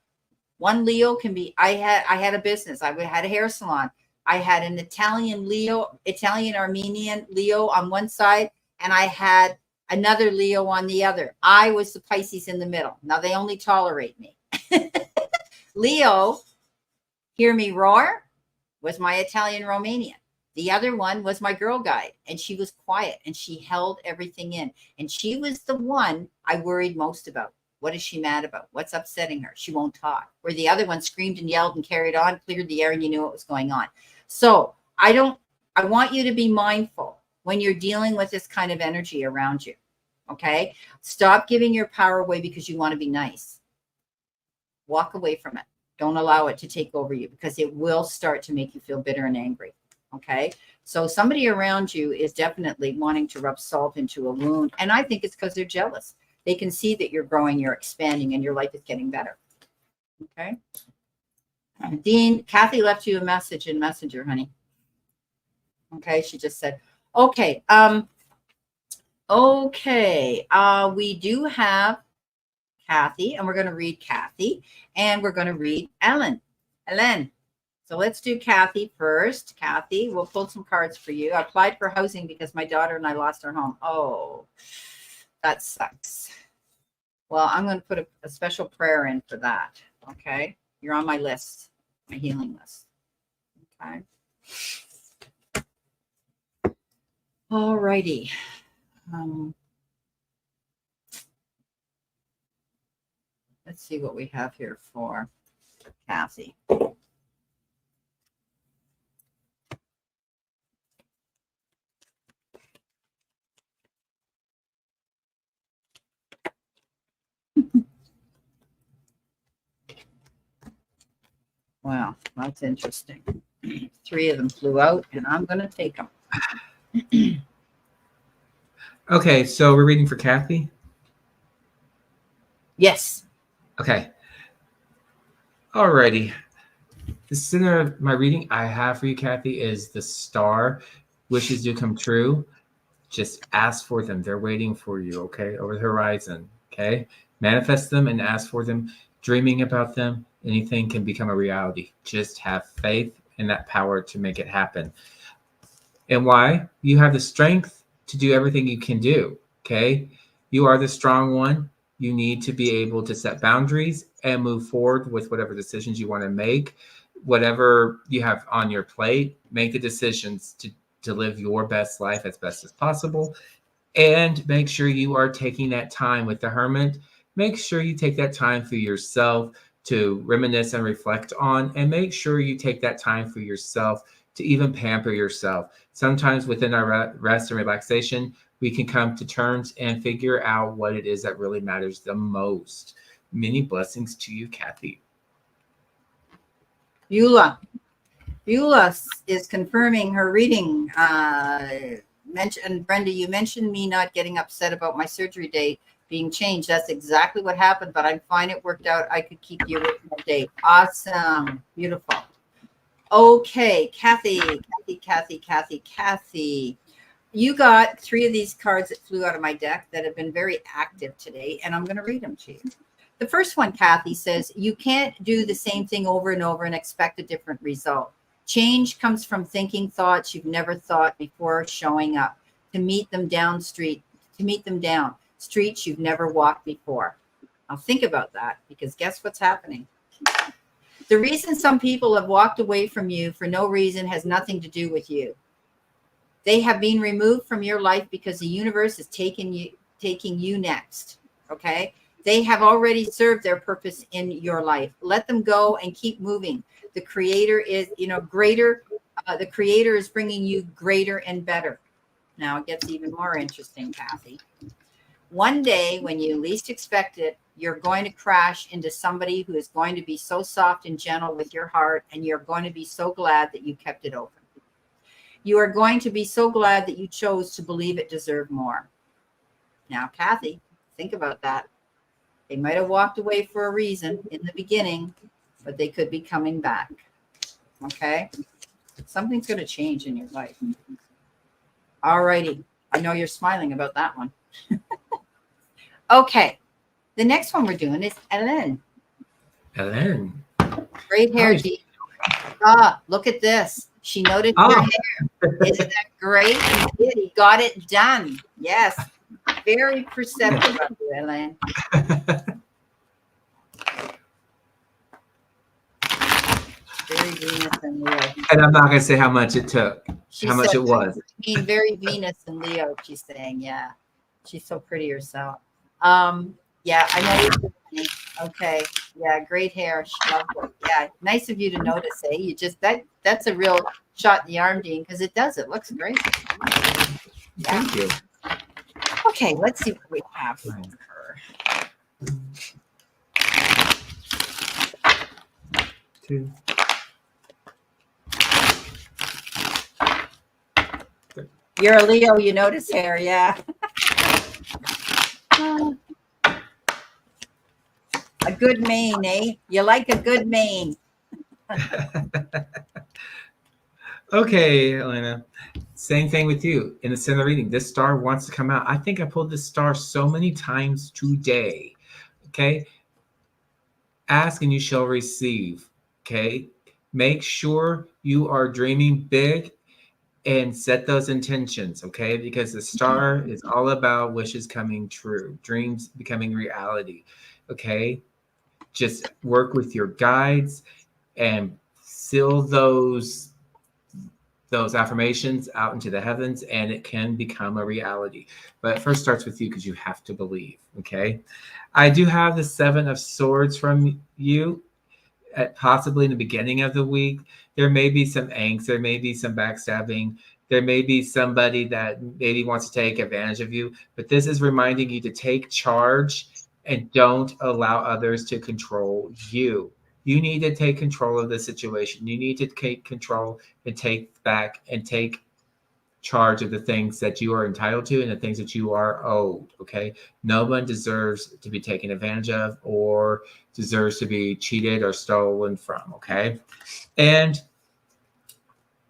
[SPEAKER 1] One Leo can be, I had a business. I had a hair salon. I had an Italian Armenian Leo on one side, and I had another Leo on the other. I was the Pisces in the middle. Now they only tolerate me. Leo, hear me roar, was my Italian Romanian. The other one was my girl guide, and she was quiet and she held everything in. And she was the one I worried most about. What is she mad about? What's upsetting her? She won't talk. Where the other one screamed and yelled and carried on, cleared the air, and you knew what was going on. So I want you to be mindful when you're dealing with this kind of energy around you. Okay? Stop giving your power away because you want to be nice. Walk away from it. Don't allow it to take over you, because it will start to make you feel bitter and angry. Okay? So somebody around you is definitely wanting to rub salt into a wound. And I think it's because they're jealous. They can see that you're growing, you're expanding, and your life is getting better. Okay? Dean, Kathy left you a message in Messenger, honey. Okay, she just said, okay. We do have Kathy, and we're going to read Kathy, and we're going to read Ellen. So let's do Kathy first. Kathy, we'll pull some cards for you. I applied for housing because my daughter and I lost our home. Oh, that sucks. Well, I'm going to put a special prayer in for that. Okay. You're on my list, my healing list. Okay. All righty. Let's see what we have here for Kathy. Wow, that's interesting. 3 of them flew out, and I'm going to take them.
[SPEAKER 2] Okay, so we're reading for Kathy.
[SPEAKER 1] Yes.
[SPEAKER 2] Okay. Alrighty. The center of my reading I have for you, Kathy, is the star. Wishes do come true. Just ask for them. They're waiting for you, okay? Over the horizon, okay? Manifest them and ask for them. Dreaming about them, anything can become a reality. Just have faith in that power to make it happen. And why? You have the strength to do everything you can do, okay? You are the strong one. You need to be able to set boundaries and move forward with whatever decisions you want to make. Whatever you have on your plate, make the decisions to live your best life as best as possible. And make sure you are taking that time with the hermit. Make sure you take that time for yourself to reminisce and reflect on. And make sure you take that time for yourself to even pamper yourself. Sometimes within our rest and relaxation, we can come to terms and figure out what it is that really matters the most. Many blessings to you, Kathy.
[SPEAKER 1] Beulah. Beulah is confirming her reading. Brenda, you mentioned me not getting upset about my surgery date being changed. That's exactly what happened, but I'm fine. It worked out. I could keep the original date. Awesome. Beautiful. Okay, Kathy. You got 3 of these cards that flew out of my deck that have been very active today, and I'm going to read them to you. The first one, Kathy, says, you can't do the same thing over and over and expect a different result. Change comes from thinking thoughts you've never thought before showing up, to meet them down, streets you've never walked before. Now think about that, because guess what's happening? The reason some people have walked away from you for no reason has nothing to do with you. They have been removed from your life because the universe is taking you next. Okay. They have already served their purpose in your life. Let them go and keep moving. The creator is, greater. The creator is bringing you greater and better. Now it gets even more interesting, Kathy. One day when you least expect it, you're going to crash into somebody who is going to be so soft and gentle with your heart, and you're going to be so glad that you kept it open. You are going to be so glad that you chose to believe it deserved more. Now, Kathy, think about that. They might have walked away for a reason in the beginning, but they could be coming back. Okay? Something's going to change in your life. All righty. I know you're smiling about that one. Okay. The next one we're doing is Ellen.
[SPEAKER 2] Ellen.
[SPEAKER 1] Great hair, Dee. Look at this. She noticed your hair. Isn't that great? He did. He got it done. Yes. Very perceptive of you, Ellen. Very Venus and Leo.
[SPEAKER 2] And I'm not going to say how much it took, how much it was.
[SPEAKER 1] I mean, very Venus and Leo, she's saying. Yeah. She's so pretty herself. Yeah, I know. Okay. Yeah, great hair. She loves it. Yeah, nice of you to notice, eh? You just that's a real shot in the arm, Dean, because it does. It looks great. Yeah.
[SPEAKER 2] Thank you.
[SPEAKER 1] Okay, let's see what we have for her.
[SPEAKER 2] 2.
[SPEAKER 1] You're a Leo, you notice hair, yeah. A good mane, eh? You like a good mane.
[SPEAKER 2] Okay, Elena. Same thing with you in the center reading. This star wants to come out. I think I pulled this star so many times today. Okay. Ask and you shall receive. Okay. Make sure you are dreaming big and set those intentions. Okay. Because the star is all about wishes coming true, dreams becoming reality. Okay. Just work with your guides and seal those affirmations out into the heavens, and it can become a reality. But it first starts with you, because you have to believe. Okay. I do have the 7 of Swords from you, possibly in the beginning of the week. There may be some angst. There may be some backstabbing. There may be somebody that maybe wants to take advantage of you. But this is reminding you to take charge and don't allow others to control you. You need to take control of the situation. You need to take control and take back and take charge of the things that you are entitled to and the things that you are owed. Okay. No one deserves to be taken advantage of or deserves to be cheated or stolen from. Okay. And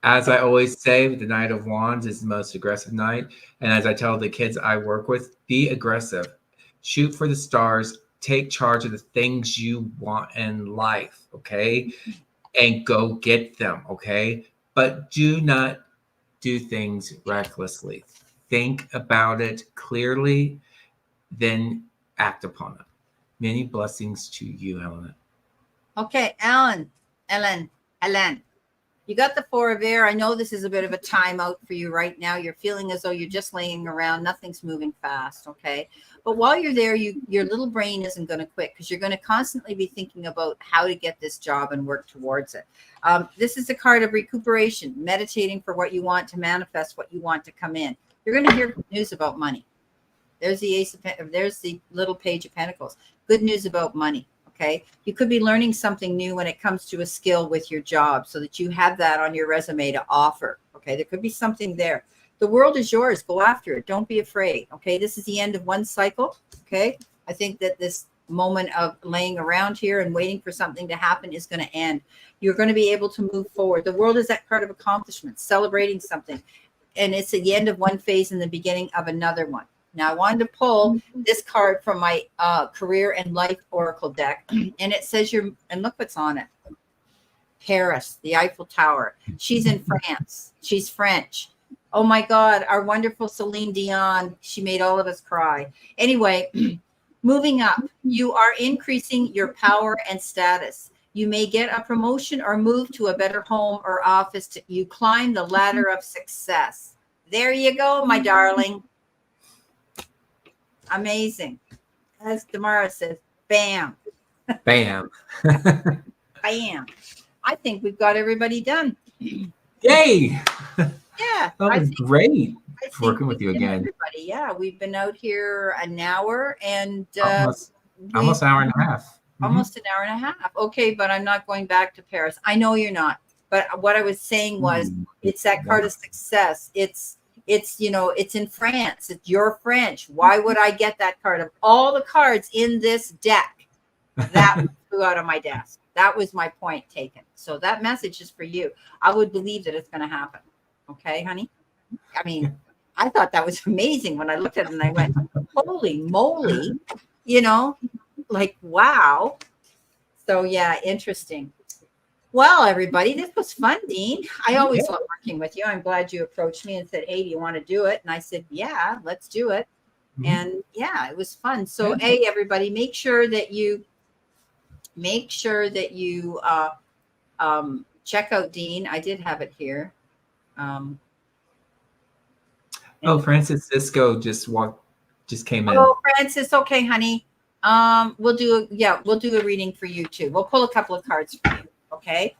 [SPEAKER 2] as I always say, the Knight of Wands is the most aggressive knight. And as I tell the kids I work with, be aggressive, shoot for the stars, take charge of the things you want in life. Okay. And go get them. Okay. But do not do things recklessly. Think about it clearly, then act upon it. Many blessings to you, Helena.
[SPEAKER 1] Okay, Ellen. You got the Four of Air. I know this is a bit of a timeout for you right now. You're feeling as though you're just laying around. Nothing's moving fast, okay? But while you're there, your little brain isn't going to quit because you're going to constantly be thinking about how to get this job and work towards it. This is a card of recuperation, meditating for what you want to manifest, what you want to come in. You're going to hear good news about money. There's the there's the little Page of Pentacles. Good news about money. Okay. You could be learning something new when it comes to a skill with your job so that you have that on your resume to offer. Okay. There could be something there. The world is yours. Go after it. Don't be afraid. Okay. This is the end of one cycle. Okay. I think that this moment of laying around here and waiting for something to happen is going to end. You're going to be able to move forward. The world is that card of accomplishment, celebrating something. And it's the end of one phase and the beginning of another one. Now, I wanted to pull this card from my career and life oracle deck, and it says and look what's on it. Paris, the Eiffel Tower. She's in France. She's French. Oh my God, our wonderful Celine Dion. She made all of us cry. Anyway, moving up, you are increasing your power and status. You may get a promotion or move to a better home or office. You climb the ladder of success. There you go, my darling. Amazing. As Damara says, bam.
[SPEAKER 2] Bam.
[SPEAKER 1] Bam. I think we've got everybody done.
[SPEAKER 2] Yay.
[SPEAKER 1] Yeah.
[SPEAKER 2] That was great working with you again.
[SPEAKER 1] Everybody. Yeah. We've been out here an hour and
[SPEAKER 2] almost an hour and a half.
[SPEAKER 1] Almost an hour and a half. Okay, but I'm not going back to Paris. I know you're not. But what I was saying was it's that card of success. It's in France. You're French. Why would I get that card? Of all the cards in this deck, that flew out of my desk. That was my point taken. So that message is for you. I would believe that it's going to happen. Okay, honey? I mean, I thought that was amazing when I looked at it and I went, holy moly, like, wow. So yeah, interesting. Well, everybody, this was fun, Dean. I always love working with you. I'm glad you approached me and said, hey, do you want to do it? And I said, yeah, let's do it. And yeah, it was fun. So, hey, everybody, make sure that you check out Dean. I did have it here.
[SPEAKER 2] Francis Cisco just came in.
[SPEAKER 1] Oh, Francis. Okay, honey. We'll do a reading for you too. We'll pull a couple of cards for you. Okay,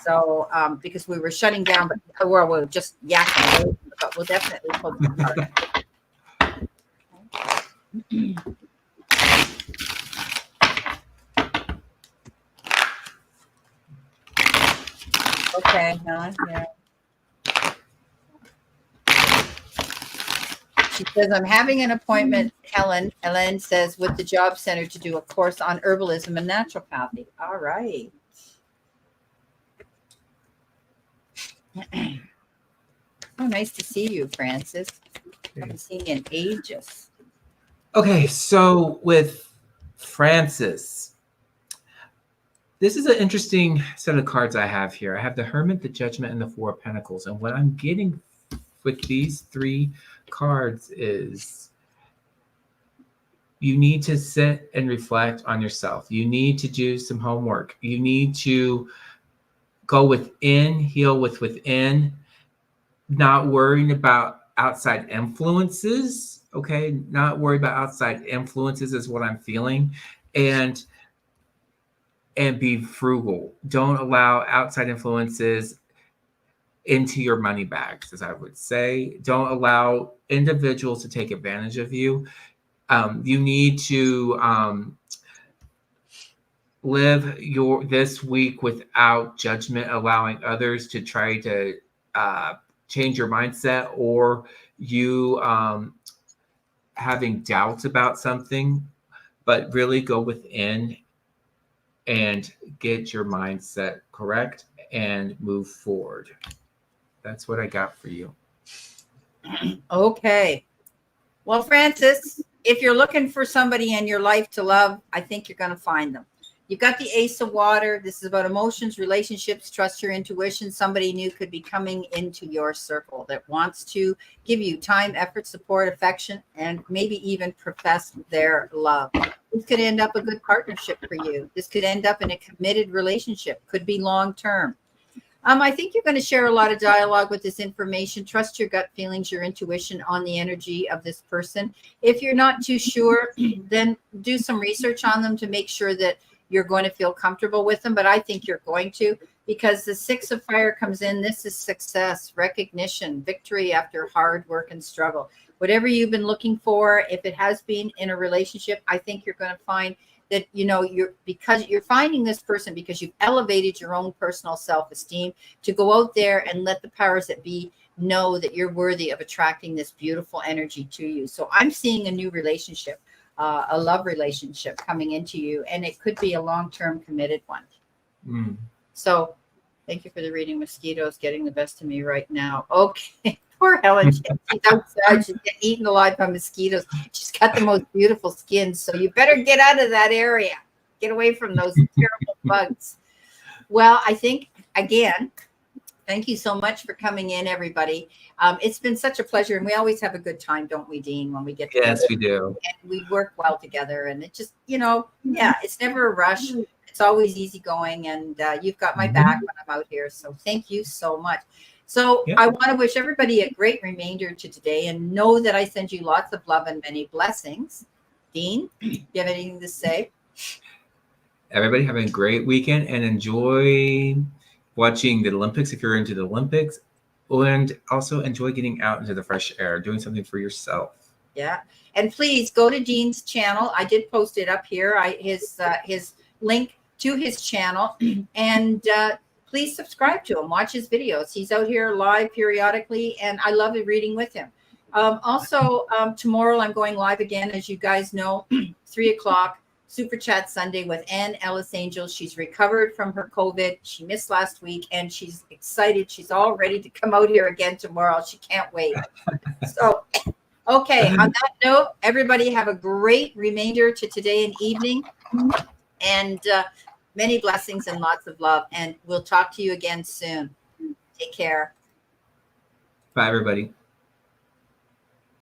[SPEAKER 1] so because we were shutting down, but we'll just yakking, but we'll definitely pull the card. Okay, yeah. She says, I'm having an appointment, Helen says, with the job center to do a course on herbalism and naturopathy. All right. Oh, nice to see you, Francis. I haven't seen you in ages.
[SPEAKER 2] Okay, so with Francis, this is an interesting set of cards I have here. I have the Hermit, the Judgment, and the Four of Pentacles. And what I'm getting with these three cards is you need to sit and reflect on yourself. You need to do some homework. You need to go within, heal within, not worrying about outside influences. Okay, not worry about outside influences is what I'm feeling. And be frugal. Don't allow outside influences into your money bags, as I would say. Don't allow individuals to take advantage of you. You need to live this week without judgment, allowing others to try to change your mindset, or you having doubts about something, but really go within and get your mindset correct and move forward. That's what I got for you.
[SPEAKER 1] Okay. Well, Francis, if you're looking for somebody in your life to love, I think you're going to find them. You've got the Ace of Water. This is about emotions, relationships, trust your intuition. Somebody new could be coming into your circle that wants to give you time, effort, support, affection, and maybe even profess their love. This could end up a good partnership for you. This could end up in a committed relationship, could be long term. I think you're going to share a lot of dialogue with this information. Trust your gut feelings, your intuition on the energy of this person. If you're not too sure, then do some research on them to make sure that you're going to feel comfortable with them. But I think you're going to, because the Six of Fire comes in. This is success, recognition, victory after hard work and struggle. Whatever you've been looking for, if it has been in a relationship, I think you're going to find that, because you're finding this person because you've elevated your own personal self-esteem to go out there and let the powers that be know that you're worthy of attracting this beautiful energy to you. So I'm seeing a new relationship, a love relationship coming into you, and it could be a long-term committed one. So thank you for the reading. Mosquitoes getting the best of me right now. Okay. Poor Helen. She's outside. She's getting eaten alive by mosquitoes. She's got the most beautiful skin. So you better get out of that area. Get away from those terrible bugs. Well, I think, again, thank you so much for coming in, everybody. It's been such a pleasure. And we always have a good time, don't we, Dean, when we get together?
[SPEAKER 2] Yes, we do.
[SPEAKER 1] And we work well together. And it just, it's never a rush. It's always easygoing. And you've got my back when I'm out here. So thank you so much. So I want to wish everybody a great remainder to today, and know that I send you lots of love and many blessings. Dean, do you have anything to say?
[SPEAKER 2] Everybody have a great weekend and enjoy watching the Olympics if you're into the Olympics, and also enjoy getting out into the fresh air, doing something for yourself.
[SPEAKER 1] Yeah. And please go to Dean's channel. I did post it up here. His link to his channel, and please subscribe to him. Watch his videos. He's out here live periodically, and I love reading with him. Also, tomorrow I'm going live again, as you guys know, 3 o'clock, Super Chat Sunday with Ann Ellis Angel. She's recovered from her COVID. She missed last week, and she's excited. She's all ready to come out here again tomorrow. She can't wait. So, okay, on that note, everybody have a great remainder to today and evening. And many blessings and lots of love. And we'll talk to you again soon. Take care.
[SPEAKER 2] Bye, everybody.